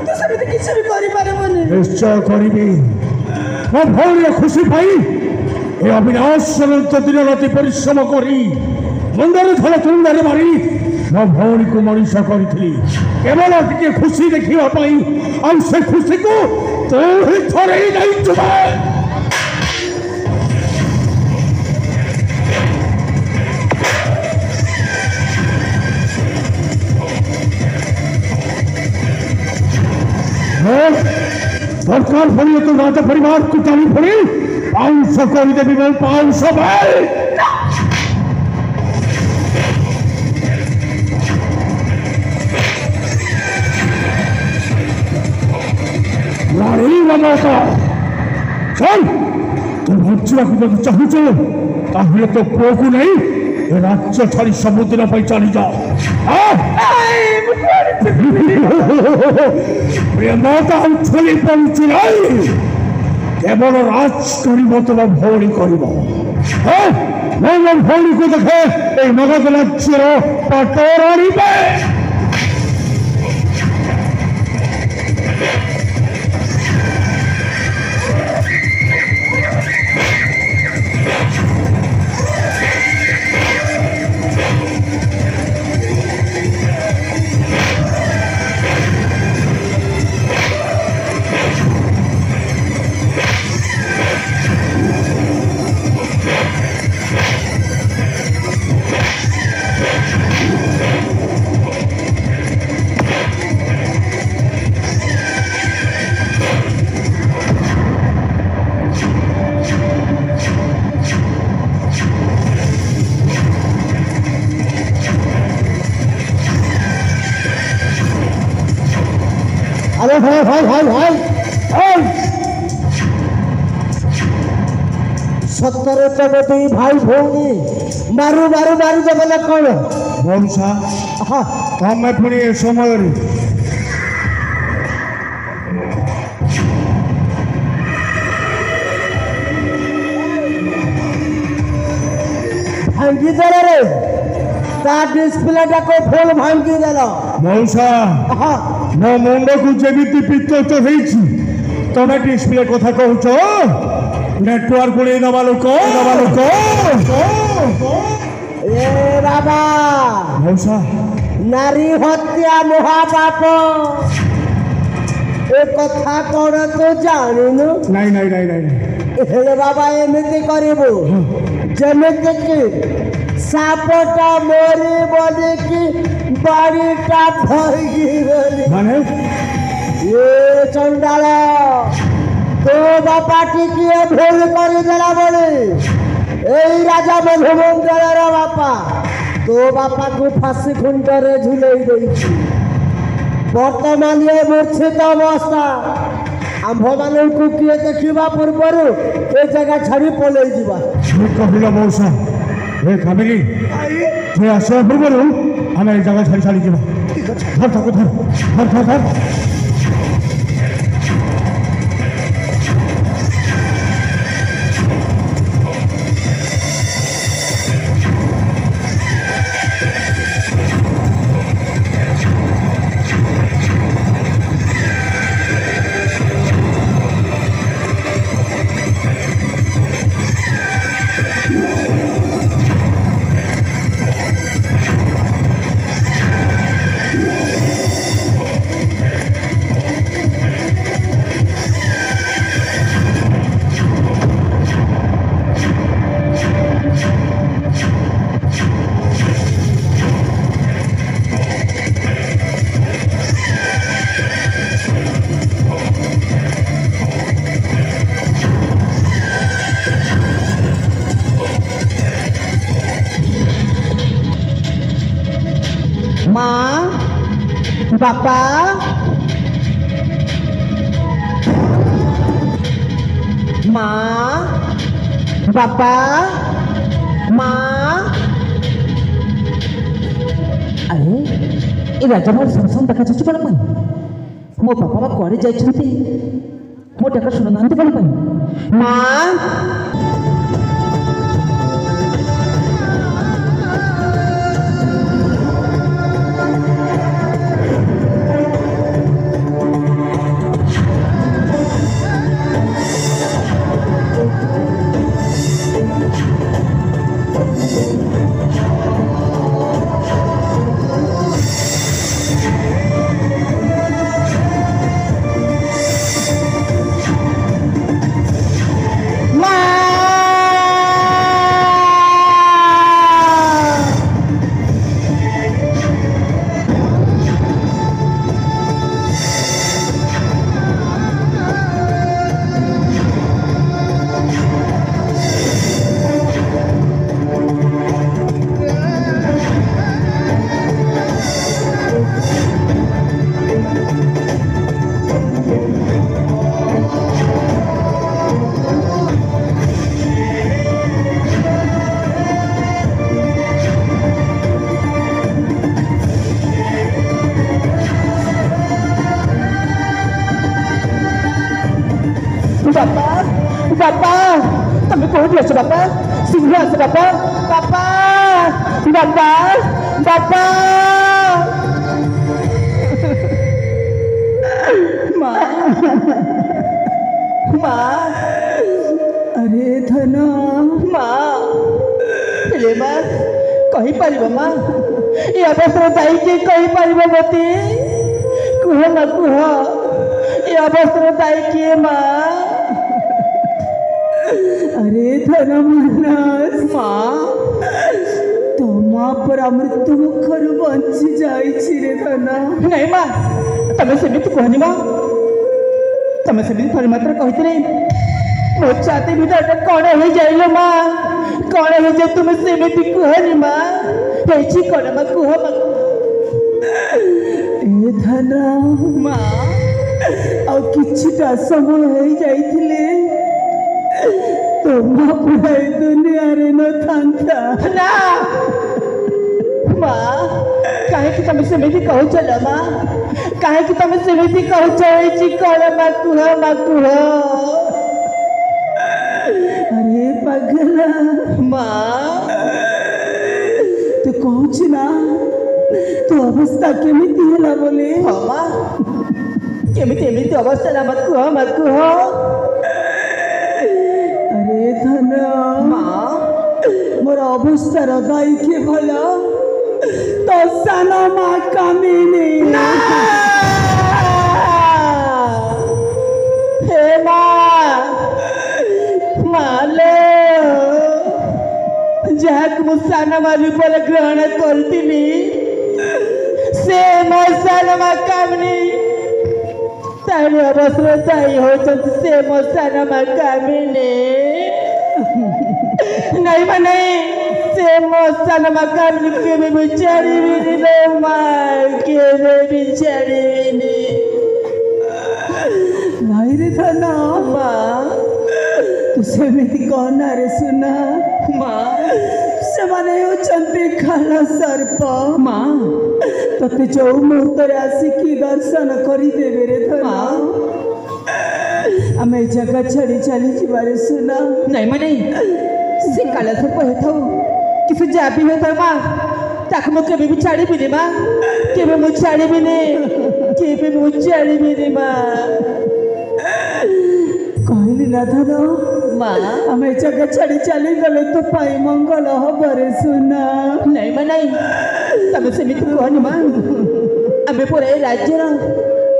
Speaker 5: ତୁ ସେମିତି କିଛି ବି କରିପାରିବୁନି
Speaker 3: ନିଶ୍ଚୟ କରିବି ମୋ ଭଉଣୀର ଖୁସି ପାଇଁ ଏ ଅବିନାଶ ଦିନ ରାତି ପରିଶ୍ରମ କରି ମୁଣ୍ଡରେ ଥଳ ତୁଣ୍ଡରେ ମାରି ମୋ ଭଉଣୀକୁ ମଣିଷ କରିଥିଲି କେବଳ ଟିକେ ଖୁସି ଦେଖିବା ପାଇଁ ଆଉ ସେ ଖୁସିକୁ ତୁ ହିଁ ଥରେଇ ନେଇଛୁ दरकार पड़े तो राजा परिवार को जानी पड़ी 500 କରିଦେବି ମୁଁ 500 ଭାଇ ନାରୀ ମମତା ଚଲ ତୁ ବଞ୍ଚିବାକୁ ଯଦି ଚାହୁଁଛୁ ତାହେଲେ ତୋ ପୁଅକୁ ନେଇ ଏ ରାଜ୍ୟ ଛାଡ଼ି ସବୁଦିନ ପାଇଁ ଚାଲିଯା ପ୍ରେମତା ଉଛଳି ପଡ଼ୁଛି ନାଇଁ କେବଳ ରାଜ କରିବ ତମ ଭଉଣୀ କରିବ ମୁଁ ମୋ ଭଉଣୀକୁ ଦେଖେ ଏଇ ମଗଧ ରାଜ୍ୟର ପଟରାଣିବେ अरे भाई भाई भाई भाई
Speaker 2: सत्तरे चौबटी भाई भौणी मारू मारू मारू जगला कौन
Speaker 3: ବଂଶା
Speaker 2: हाँ
Speaker 3: ତମେ ପୁଣି ଏ ସମୟରେ
Speaker 2: भांगी देला रे ता डिस्प्ले टा को फुल भांगी देला
Speaker 3: ବଂଶା
Speaker 2: हाँ
Speaker 3: ମୋ ମୁଣ୍ଡକୁ ଯେମିତି ପିତ୍ତୋଚ ହେଇଛି ତମେ ଡିସପ୍ଲେ କଥା କହୁଛ ନେଟୱାର୍କ ଉଡ଼େଇ ଦେବା ଲୋକ
Speaker 2: ए बाबा
Speaker 3: ବଂଶା
Speaker 2: नारी हत्या महापाप ए कथा कौन तू जानुनु
Speaker 3: ନାଇଁ ନାଇଁ ନାଇଁ ନାଇଁ
Speaker 2: हेले बाबा एमिति करिबु जेमिति कि सापटा मोरी बोली कि बाड़ीटा भरगी बोली
Speaker 3: ମାନେ
Speaker 2: ये चंडाल तो बापा टिकिए भूल कर देला बोली ए राजा मधुमंगलर बापा तो बापा को फांसी खुंटरे झुलई देछि वर्तमान ये मूर्छित अवस्था आंभ मानू किए देखा पूर्वर ए जगह छाड़ी पलि जा
Speaker 3: ମୁଁ କହିଲ ବଂଶା ଏ କାମିନୀ ତୁଇ ଆସିବା ପୂର୍ବରୁ ଆମେ ଏ ଜାଗା ଛାଡ଼ି ଛାଡ଼ିଯିବା। ଧର ତାକୁ ଧର ଧର ଧର ଧର।
Speaker 5: बापा माँ बापा माँ अरे ये राजा मोर संसन देखा जाच्छी कौन पाई मो बापा माँ कुआड़े जाइछन्ति मो डाका शुणुनाहांती कौन पाई माँ बापा बापा तमें कौन आस बापा शीघ्र आस बापा बापा बापा बापा माँ माँ अरे धन माँ हेले माँ कही पार माँ ये अवस्था दायी के कही पार मत कुह ना कुह ये अवस्था दायी किए माँ अरे धन मानस माँ तो माँ पर मृत्यु मुखर बंची जाइछि रे धन नहीं माँ तमें सेमिति कहनी माँ तमें सेमिति थोड़ी मात्र कहते मो छाती भीतर कौन हो जाइलो माँ कौन हो जाए तुम्हें सेमिति कहनी माँ हेछि कौन माँ कुह माँ ए धन माँ आ किछिटा समय हो जाइथिले तो माँ पूरा दुनिया रे न थांता ना माँ काहे कि तमें सेमिति कहू चलो माँ काहे कि तमें सेमिति कहू चलेछि कौन माँ कुह अरे पगला माँ तू कहूछ ना तू अवस्था केमिति होला बोले हाँ माँ केमिति एमिति अवस्था ना मत कुह अरे धन माँ मोर अवस्थार दायी के भला तो सान माँ कामिनी हे माँ मालो जहाँ मु सान माँ रूप ग्रहण करती से मो सान माँ कामिनी तारी अवस्था दायी हो से मो सान माँ कामिनी नहीं माने से मो सान माँ कामिनी के बिचारी माँ के बिचारी नहीं रे धन माँ तू सेमिति कहना रे सुना माँ से କାଳ ସର୍ପ
Speaker 2: ମା
Speaker 5: ତତେ ଯୋଉ ମୁହୂର୍ତ୍ତରେ ଆସିକି ଦର୍ଶନ କରିଦେବେ ରେ ଧନ ଆମେ ଏ ଜାଗା ଛାଡ଼ି ଚାଲିଯିବାରେ ସୁନା
Speaker 2: ନାଇଁ ମା ନାଇଁ ସେ କାଳ ସର୍ପ ହେଇଥାଉ କି ସେ ଯାହା ବି ହେଇଥାଉ ମା ତାକୁ ମୁଁ କେବେ ବି ଛାଡ଼ିବିନି ମା କେବେ ମୁଁ ଛାଡ଼ିବିନି କେବେ ମୁଁ ଛାଡ଼ିବିନି ମା
Speaker 5: କହିଲି ନା ଧନ
Speaker 2: ମା
Speaker 5: ଆମେ ଏ ଜାଗା ଛାଡ଼ି ଚାଲିଗଲେ ତୋ ପାଇଁ ମଙ୍ଗଳ ହବରେ ସୁନା
Speaker 2: ନାଇଁ ମା ନାଇଁ ତମେ ସେମିତି କୁହନି ମା ଆମେ ପରେ ଏ ରାଜ୍ୟର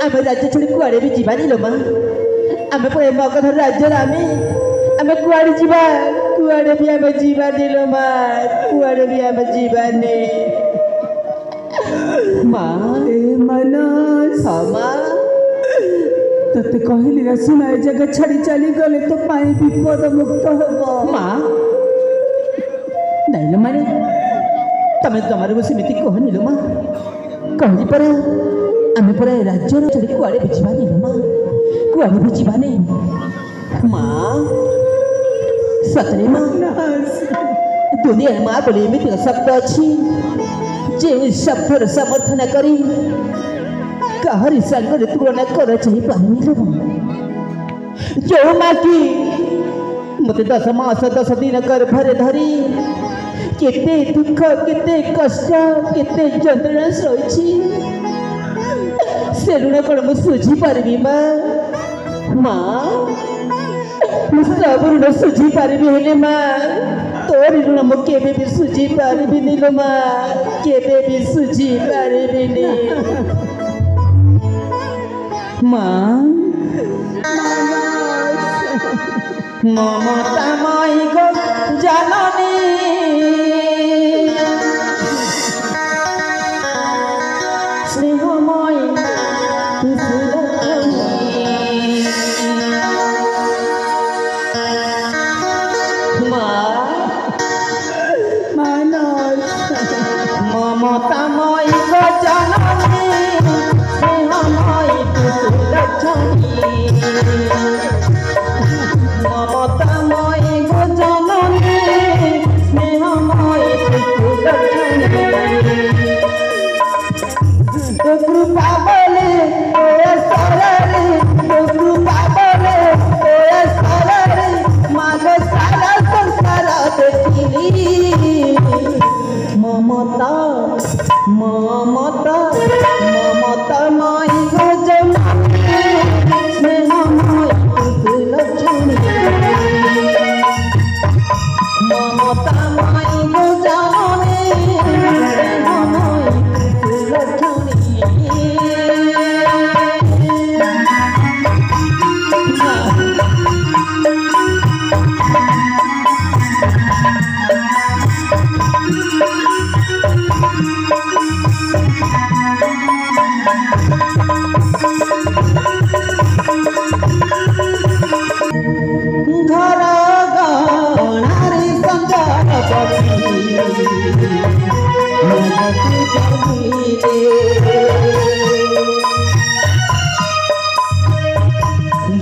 Speaker 2: ଆମେ ରାଜ୍ୟ ଛାଡ଼ି କୁଆଡ଼େ ବି ଯିବାନି ଲୋ ମା ଆମେ ପରେ ମଗଧର ରାଜ୍ୟର ଆମେ କୁଆଡ଼େ ଯିବା କୁଆଡ଼େ ବି ଆମେ ଯିବାନି ଲୋ ମା କୁଆଡ଼େ ବି ଆମେ ଯିବାନି ମା
Speaker 5: ଏ ମାନସ
Speaker 2: ହଁ ମା
Speaker 5: ତତେ କହିଲି ନା ସୁନା ଏ ଜାଗା ଛାଡ଼ି ଚାଲିଗଲେ ତୋ ପାଇଁ ବିପଦ ମୁକ୍ତ ହବ
Speaker 2: ମା ନାଇଁ ଲୋ ମାନେ ତମେ ତମର ସେମିତି କହନି ଲୋ ମା କହିଲି ପରା ଆମେ ପରା ଏ ରାଜ୍ୟର ଛାଡ଼ି କୁଆଡ଼େ ବି ଯିବାନି ଲୋ ମା କୁଆଡ଼େ ବି ଯିବାନି ମା ସତରେ ମା ଦୁନିଆରେ ମା ବୋଲି ଏମିତି ଶବ୍ଦ ଅଛି ଯେଉଁ ଶବ୍ଦର ସମର୍ଥନ କରି କାହାରି ସାଙ୍ଗରେ ତୁଳନା କରାଯାଇ ପାରୁନି ଲୋ ମା ଯେଉଁ ମା କି ମୋତେ 10 ମାସ 10 ଦିନ ଗର୍ଭରେ ଧରି କେତେ ଦୁଃଖ କେତେ କଷ୍ଟ କେତେ ଯନ୍ତ୍ରଣା ସହିଛି ସେ ଋଣ କ'ଣ ମୁଁ ଶୁଝି ପାରିବି ମା ମା ମୁଁ ସବୁ ଋଣ ଶୁଝି ପାରିବି ହେଲେ ମା ତୋରି ଋଣ ମୁଁ କେବେ ବି ଶୁଝି ପାରିବିନି ଲୋ ମା କେବେ ବି ଶୁଝି ପାରିବିନି মা মমতাময় গো জাননী স্নেহময় মা
Speaker 5: ମାନସ
Speaker 2: মমতাময় গো জাননী স্নেহময় মমতাময় গো জননী স্নেহময় কৃপা বলে সরে কৃপা বলে সরে মাগ সারা সংসার দেখিলি মমতা মমতা মমতাময় গো জননী স্নেহময় লক্ষ্মী মমতাময় গো জননী স্নেহময় লক্ষ্মী ঘর গণারে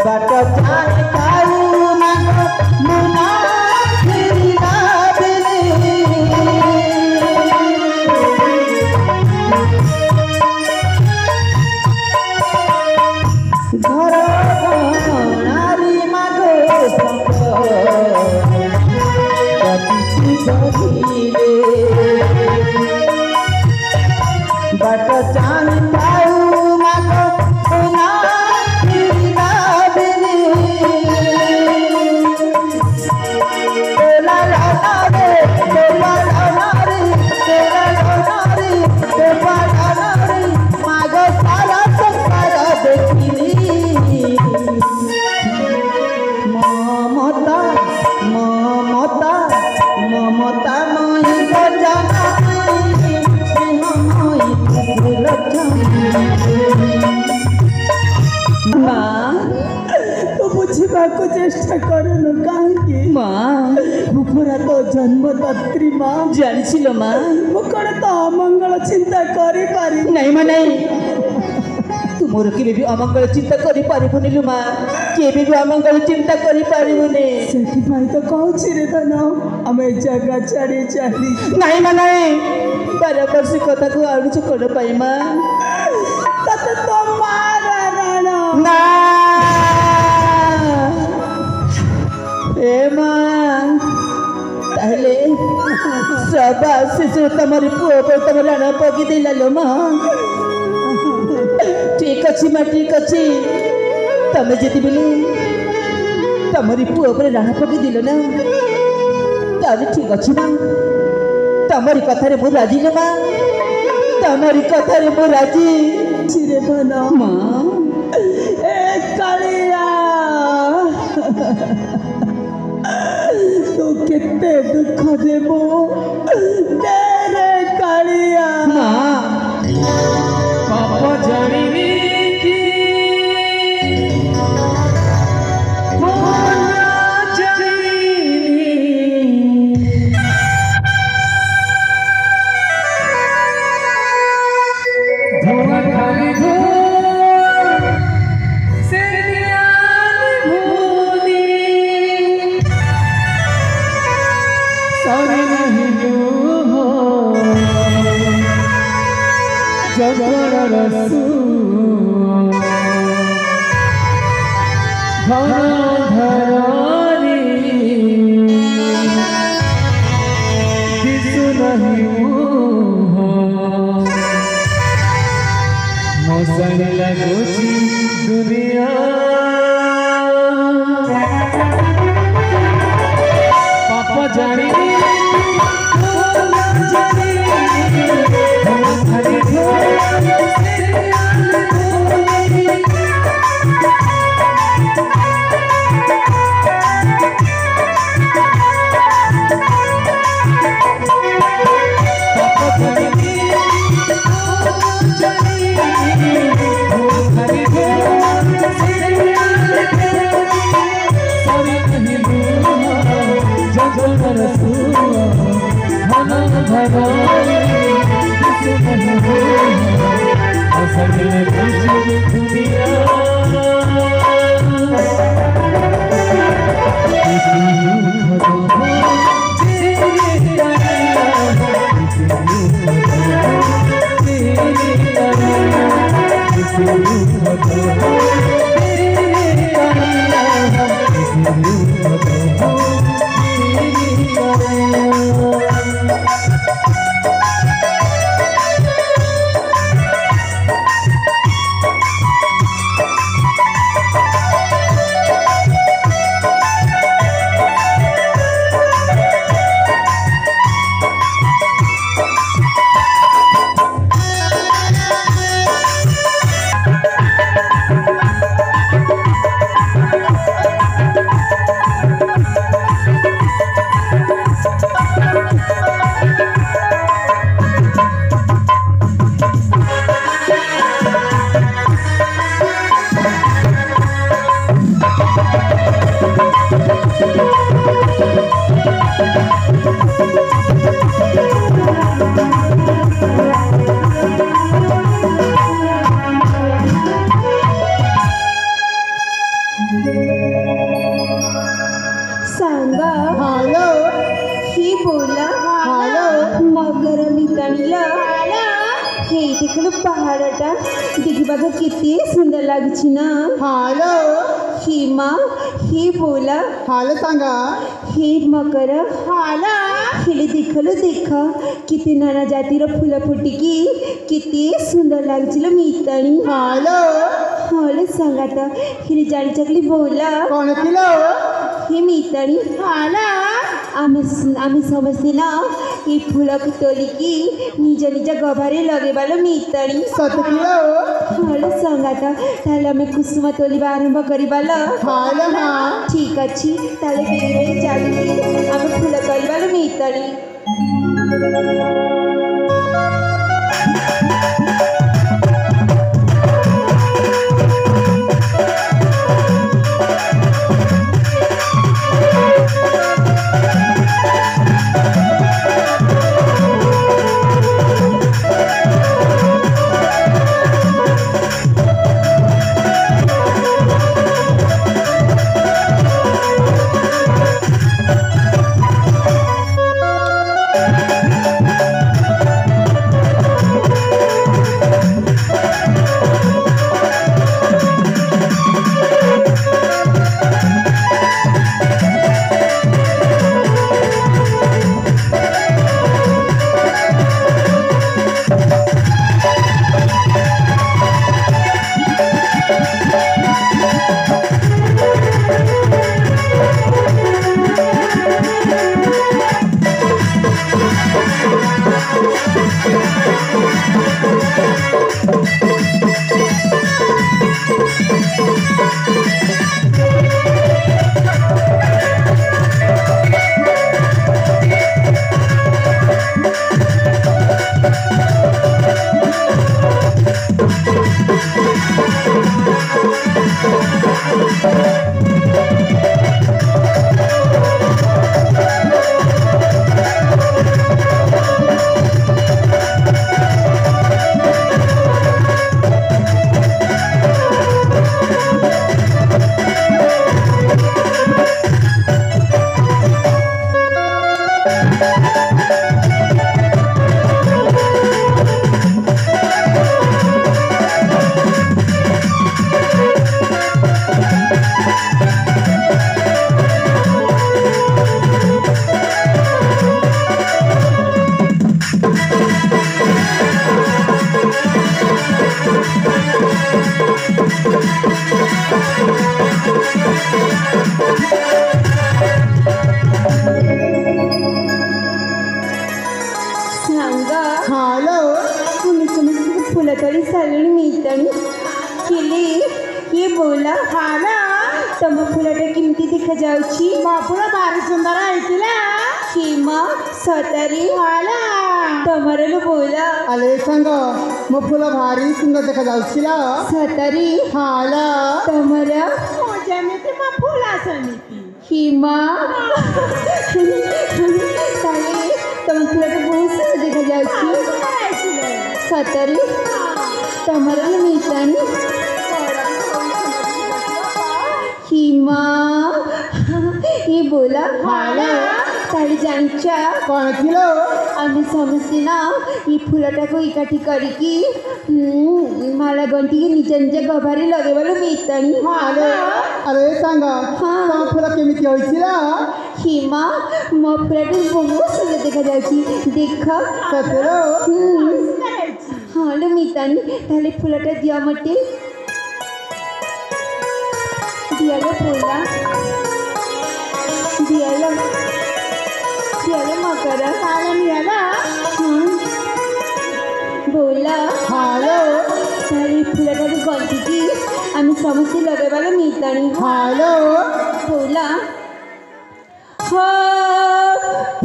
Speaker 2: বাট জানি কারু মাগ মুনা ফিরিলা বেলে ঘর গণারে মাগ বাট জানি কারু মাগ মুনা ফিরিলা বেলে মাগ সারা সংসার দেখিলি মমতা মমতা মমতাময় জননী স্নেহময় লক্ষ্মী মা
Speaker 5: ତୁ ବୁଝିବାକୁ ଚେଷ୍ଟା କରୁନୁ କାହିଁକି
Speaker 2: ମା
Speaker 5: ମୁଁ ପୁରା ତୋ ଜନ୍ମଦାତ୍ରୀ ମା
Speaker 2: ଜାଣିছিল ମା
Speaker 5: ମୁଁ କ'ଣ ତ ଅମଙ୍ଗଳ ଚିନ୍ତା କରିପାରିବି
Speaker 2: ନାଇଁ ମା ନାଇଁ ତୁ ମୋର କେବେ ବି ଅମଙ୍ଗଳ ଚିନ୍ତା କରିପାରିବୁନି ଲୋ ମା କେବେ ବି ଅମଙ୍ଗଳ ଚିନ୍ତା କରିପାରିବୁନି
Speaker 5: ସେଥିପାଇଁ ତ କହୁଛି ରେ ଧନ ଆମେ ଜାଗା ଛାଡ଼ି ଚାଲି
Speaker 2: ନାଇଁ ମା ନାଇଁ ବାର ବର୍ଷ କଥାକୁ ଆଣୁଛୁ କ'ଣ ପାଇଁ ମା?
Speaker 5: ତତେ ତ ମାରା ରାଣ
Speaker 2: ନା ଏ ମା ତାହେଲେ ସବା ଶିଶୁ ତମରି ପୁଅ ଉପରେ ତମ ରାଣ ପକେଇ ଦେଲା ଲୋ ମା। ଠିକ ଅଛି ମା ଠିକ ଅଛି ତମେ ଯେତେବେଳେ ତମରି ପୁଅ ଉପରେ ରାଣ ପକେଇ ଦେଲ ନା ତାହେଲେ ଠିକ ଅଛି ମା। ତମରି କଥାରେ ମୁଁ ରାଜି ନା ମା। ତମରି କଥାରେ ମୁଁ ରାଜି।
Speaker 5: ଚିରେ ଧନ
Speaker 2: ମା
Speaker 5: ଏ କାଳିଆ ତୁ କେତେ ଦୁଃଖ ଦେବୁ ତେରେ କାଳିଆ
Speaker 2: ମା
Speaker 3: ପାପ ଜାଣିନି କି ମନ ଜାଣିନି ଧୂଆ ଖାଲି ଧୂଆ ସେ ଦିଆନ ଭୂନି ସରି ନାହିଁ ଲୁହ ଜଗର ରସୁ ଘନ ଧରି ଦିଶୁ ନାହିଁ ମଶାଣି ଲାଗୁଛି ଦୁନିଆ ପାପ ଜାଣିନି
Speaker 1: सांगा
Speaker 5: हॅलो
Speaker 1: ही बोला
Speaker 5: हॅलो
Speaker 1: मगर मिताणीला हे देखलो पहाड़टा देखिबाक केते सुंदर लाଗୁଛି ना
Speaker 5: हॅलो
Speaker 1: हिमा ही बोला
Speaker 5: हॅलो सांगा
Speaker 1: हे मकर
Speaker 5: हॅलो
Speaker 1: हेले देखलो देख केते नाना जातिर फूल फुटिकी केते सुंदर लाଗୁছিল मिताणी
Speaker 5: हॅलो
Speaker 1: हले सांगा तो हेले जानी चकली बोला
Speaker 5: कोण किलो
Speaker 1: हे मिताणी
Speaker 5: हॅलो
Speaker 1: आमे समझते ना ये फूलक तोलिकी निज निज गभारे लगेबालो मिताणी
Speaker 5: 7 किलो
Speaker 1: हले सांगा तो ताले आमे कुसुम तोलिबा आरंभ करिबालो
Speaker 5: हॅलो हाँ
Speaker 1: ठीक अछि ताले बेरे जाली आमे फूल तोलिबालो मिताणी सालून मिळतं केले ये बोला
Speaker 5: हाँ ना
Speaker 1: तम फुलटा केमती देखा जाउची
Speaker 5: बापुरा भारी सुंदर आईला
Speaker 1: सीमा सतरी
Speaker 5: हाला
Speaker 1: तमरलो बोला
Speaker 5: अले संग मो फुल भारी सुंदर देखा जाउछिला
Speaker 1: सतरी
Speaker 5: हाला
Speaker 1: तमरा
Speaker 5: जेमिति मा फुला समिति
Speaker 1: सीमा ताले तम फुलटा बहुत सुंदर देखा जाउची सतरी तमरलो मिळतं सीमा ये बोला
Speaker 5: हाला
Speaker 1: ताली जांचा
Speaker 5: कौन किलो
Speaker 1: आम्ही समजते ना ये फुलटाको एकाठी करिकी माला गंटी निज निज गभारे लगेबालो मिळतानी
Speaker 5: हाला अरे सांग तम फुल केमिति होइछिला
Speaker 1: सीमा मो फुलटा बहुत सुंदर देखा जाउची देख
Speaker 5: सतरो
Speaker 1: हाँ लो मिळतानी ताले फुलटा दिया मटे दियालो बोला दियालो मकरा
Speaker 5: हाला नियाला
Speaker 1: बोला
Speaker 5: हालो
Speaker 1: तारी फुलटाको गंटीकी आम्ही समस्ते लगेबालो मिळतानी
Speaker 5: हालो
Speaker 1: बोला हो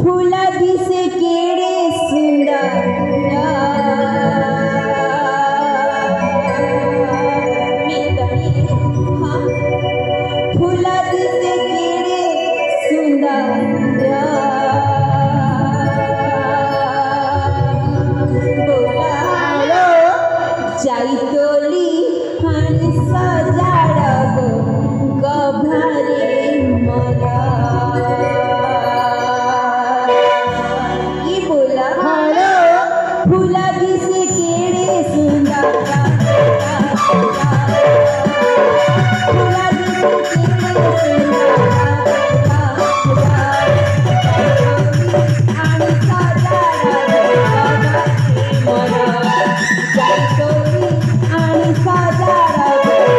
Speaker 1: फुला दिसे केडे सुंदर फुला दिसे केडे सुंदर बोला
Speaker 5: हालो
Speaker 1: जाई तोली आणि सजाड गभारे मला ये बोला
Speaker 5: हालो
Speaker 1: फुला दिसे केडे सुंदर फुला दिसे केडे सुंदर आणि सजाड गभारे मला जाई तोली आणि सजाड गभारे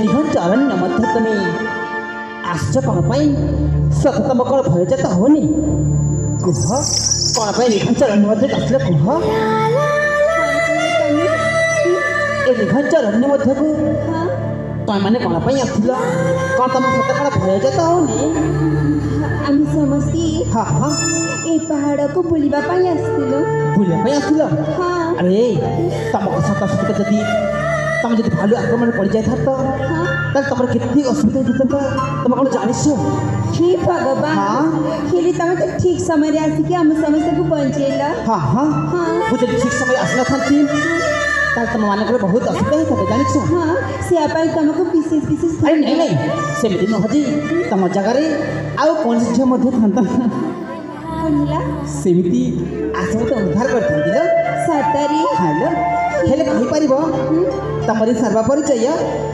Speaker 2: निघन चरण मध्य तुम्हें आश्चर्य कौन पाई सततम कौन भय जाता होनी कुह कौन पाई निघन चरण मध्य आसले कुह ए निघन चरण मध्य को तुम मैंने कौन पाई आसथिल कौन तुम सत कौन भय जाता होनी
Speaker 1: आम समस्ती
Speaker 2: हाँ हाँ
Speaker 1: ए पहाड़ को बुलवा पाई आसथिलु
Speaker 2: बुलिया पाई आसथिल
Speaker 1: हाँ
Speaker 2: अरे तुमको सत सत जदि तुम जदि भालू आक्रमण पड़ जाए था तो
Speaker 1: हाँ
Speaker 2: ताले तुम कितनी असुविधा होता तुम कौन जानिस
Speaker 1: हे भगवान
Speaker 2: हाँ।
Speaker 1: हेली तमे तो ठीक समय रे आसी के हम समस्या को बंचेला
Speaker 2: हाँ हाँ
Speaker 1: हाँ।
Speaker 2: मुझे ठीक समय आसना था ताले तुम मान कर बहुत असुविधा होता जानिस
Speaker 1: हाँ से अपन तुमको विशेष
Speaker 2: अरे नहीं नहीं सेमती न हजी तुम जगार आउ कौन झील मध्य था
Speaker 1: कनिला
Speaker 2: सेमती आस मत उद्धार कर
Speaker 1: सतरी
Speaker 2: हेलो हेले कही पारिबो तमरी सर्व परिचय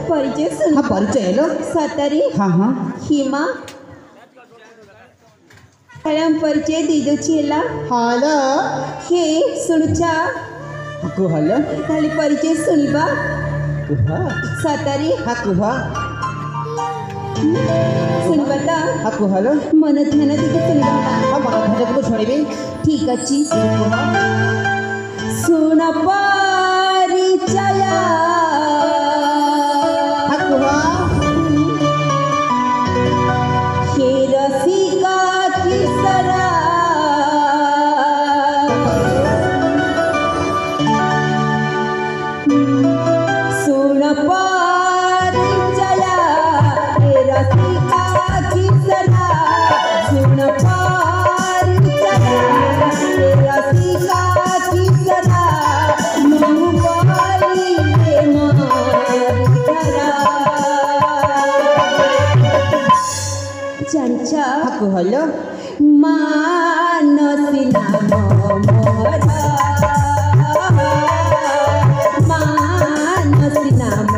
Speaker 1: परिचय सुन
Speaker 2: हाँ परिचय हेलो
Speaker 1: सतरी
Speaker 2: हाँ हाँ
Speaker 1: हिमा हम परिचय दे दो छेला
Speaker 2: हेलो
Speaker 1: हे सुनचा
Speaker 2: को हेलो
Speaker 1: खाली परिचय सुनबा
Speaker 2: कुहा
Speaker 1: सतरी
Speaker 2: हाँ कुहा
Speaker 1: सुनबा ता
Speaker 2: हाँ को हेलो
Speaker 1: मन ध्यान दे सुनबा
Speaker 2: हाँ मन ध्यान को सुनिबे
Speaker 1: ठीक अछि सुन परिचय
Speaker 2: हाँ कुहा
Speaker 1: हे रसिका किसरा सुन परिचय हे रसिका किसरा सुन परिचय हे रसिका किसरा मोहबाली मारा चंचा
Speaker 2: हाँ को हेलो
Speaker 1: मानसी नाम मोहरा मानसी नाम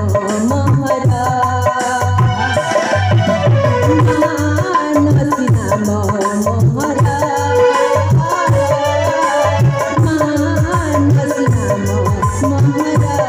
Speaker 1: मोहरा मानसी नाम मोहरा मानसी नाम मोहरा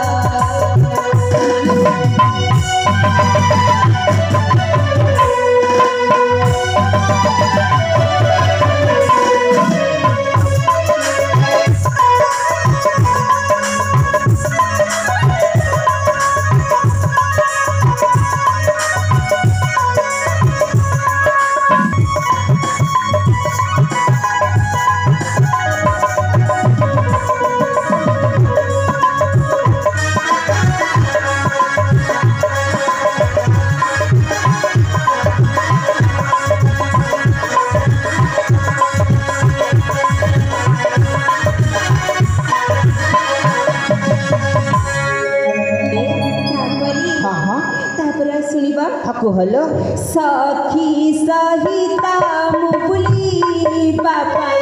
Speaker 2: हाँ हाँ
Speaker 1: तापर सुनिबा
Speaker 2: हाँ को हेलो
Speaker 1: सखी सहिता मुबुली बापाई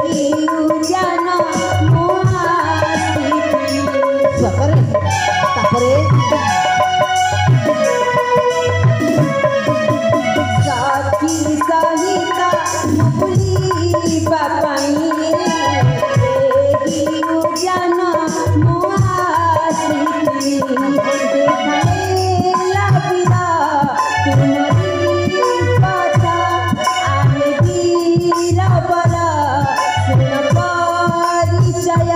Speaker 1: एही उजान मोहासी
Speaker 2: सतरे तापरे
Speaker 1: सखी सहिता मुबुली बापाई एही उजान मोहासी देखाएला पिरा तुम्हारी पाता आने वीरा बरा सुन परिचय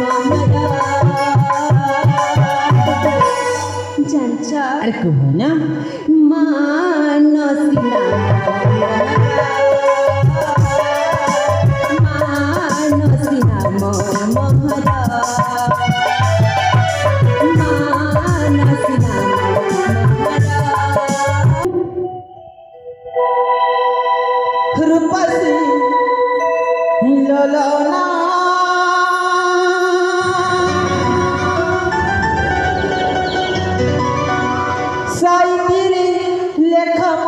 Speaker 1: मामरा जनचा
Speaker 2: अरे को हो ना
Speaker 1: मानसी मानसी नाम मोहरा मानसी नाम मोहरा
Speaker 2: रूपसी ललना साइतिरी लेखम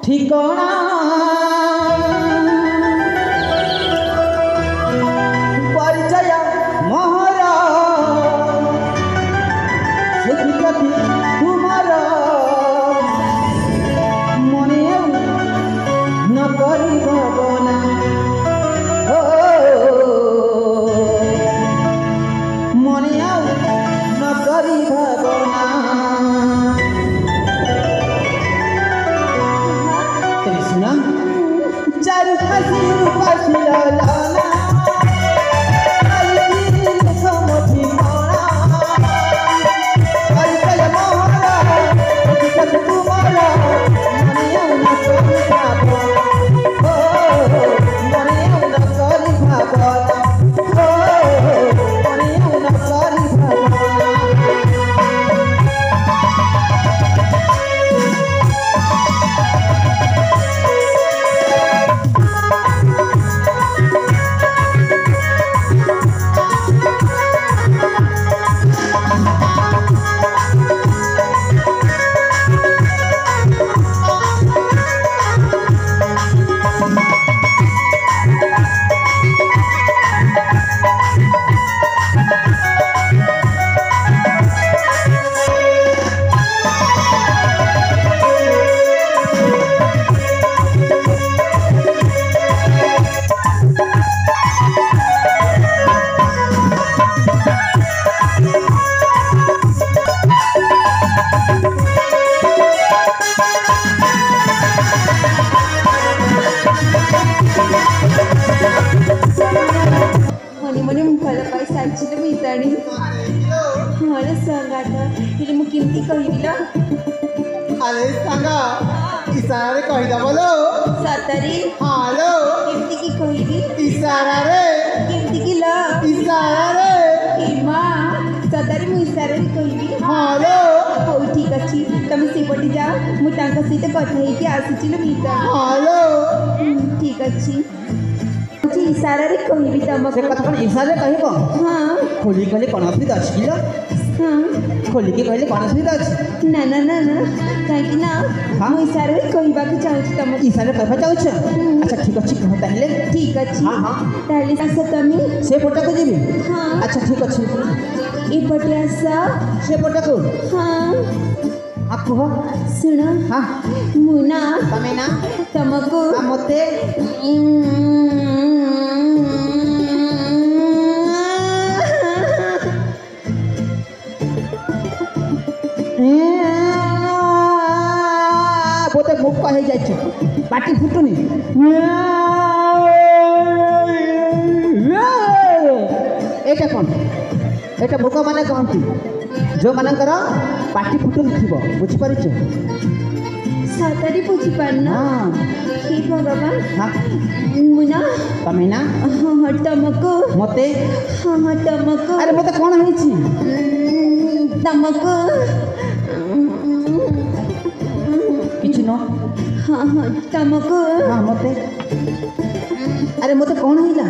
Speaker 2: ठिकाना परिचय मोहरा सेठिपति तुम्हारा मने न करी भवना
Speaker 1: ଆସିଲୁ ମିତାଣି ହଁ ରେ ସଙ୍ଗାତ ହେଲେ ମୁଁ କେମିତି କହିବି ଲୋ
Speaker 6: ଆରେ ସାଙ୍ଗ ଇଶାରାରେ କହିଦବ ଲୋ
Speaker 1: ସତରେ
Speaker 6: ହଁ ଲୋ
Speaker 1: କେମିତି କି କହିବି
Speaker 6: ଇଶାରାରେ
Speaker 1: କେମିତି କି ଲୋ
Speaker 6: ଇଶାରାରେ
Speaker 1: ଏ ମା ସତରେ ମୁଁ ଇଶାରାରେ କହିବି
Speaker 6: ହଁ ଲୋ
Speaker 1: ହଉ ଠିକ୍ ଅଛି ତମେ ସେପଟେ ଯାଅ ମୁଁ ତାଙ୍କ ସହିତ କଥା ହେଇକି ଆସିଛି ଲୋ ମିତାଣି
Speaker 6: ହଁ ଲୋ
Speaker 1: ଠିକ୍ ଅଛି ଇଶାରାରେ କହିବି
Speaker 2: ସେ
Speaker 1: ତମକୁ
Speaker 2: କଥା କ'ଣ ଇଶାରାରେ କହିବ
Speaker 1: ହଁ
Speaker 2: ଖୋଲିକି କହିଲେ କ'ଣ ଅସୁବିଧା ଅଛି କିଲୋ
Speaker 1: ହଁ
Speaker 2: ଖୋଲିକି କହିଲେ କ'ଣ ଅସୁବିଧା ଅଛି
Speaker 1: ନା ନା ନା ନା କାହିଁକି ନା
Speaker 2: ହଁ?
Speaker 1: ମୁଁ ଇଶାରାରେ କହିବାକୁ ଚାହୁଁଛି ତମକୁ
Speaker 2: ଇଶାରାରେ କହିବା ଚାହୁଁଛ ଆଚ୍ଛା ଠିକ୍ ଅଛି କହ ତାହେଲେ
Speaker 1: ଠିକ୍ ଅଛି
Speaker 2: ହଁ, ହଁ।
Speaker 1: ତାହେଲେ ଆସ ତମେ
Speaker 2: ସେ ପଟାକୁ ଯିବି
Speaker 1: ହଁ
Speaker 2: ଆଚ୍ଛା ଠିକ୍ ଅଛି
Speaker 1: ଏପଟେ ଆସ
Speaker 2: ସେ ପଟାକୁ
Speaker 1: ହଁ
Speaker 2: କୁହ
Speaker 1: ଶୁଣ
Speaker 2: ହଁ
Speaker 1: ମୁଁ ନା
Speaker 2: ତମେ ନା
Speaker 1: ତମକୁ
Speaker 2: ମୋତେ ବୋତେ ଭୋକ ହେଇଯାଇଛି ପାଟି ଫୁଟୁନି ଏଇଟା କ'ଣ ଏଇଟା ଭୋକ ମାନେ କହନ୍ତି ଯେଉଁମାନଙ୍କର ପାଟି ଫୁଟୁନଥିବ ବୁଝିପାରିଛ
Speaker 1: ସତରେ ବୁଝିପାରୁନ
Speaker 2: ହଁ
Speaker 1: ହେ ଭଗବାନ
Speaker 2: ହଁ
Speaker 1: ମୁଁ ନା
Speaker 2: ତମେ ନା
Speaker 1: ହଁ ହଁ ତମକୁ
Speaker 2: ମୋତେ
Speaker 1: ହଁ ହଁ ତମକୁ
Speaker 2: ଆରେ ମୋତେ କ'ଣ ହେଇଛି
Speaker 1: ତମକୁ
Speaker 2: କିଛି ନୁହଁ
Speaker 1: ହଁ ହଁ ତମକୁ
Speaker 2: ହଁ ମୋତେ ଆରେ ମୋତେ କ'ଣ ହେଇଲା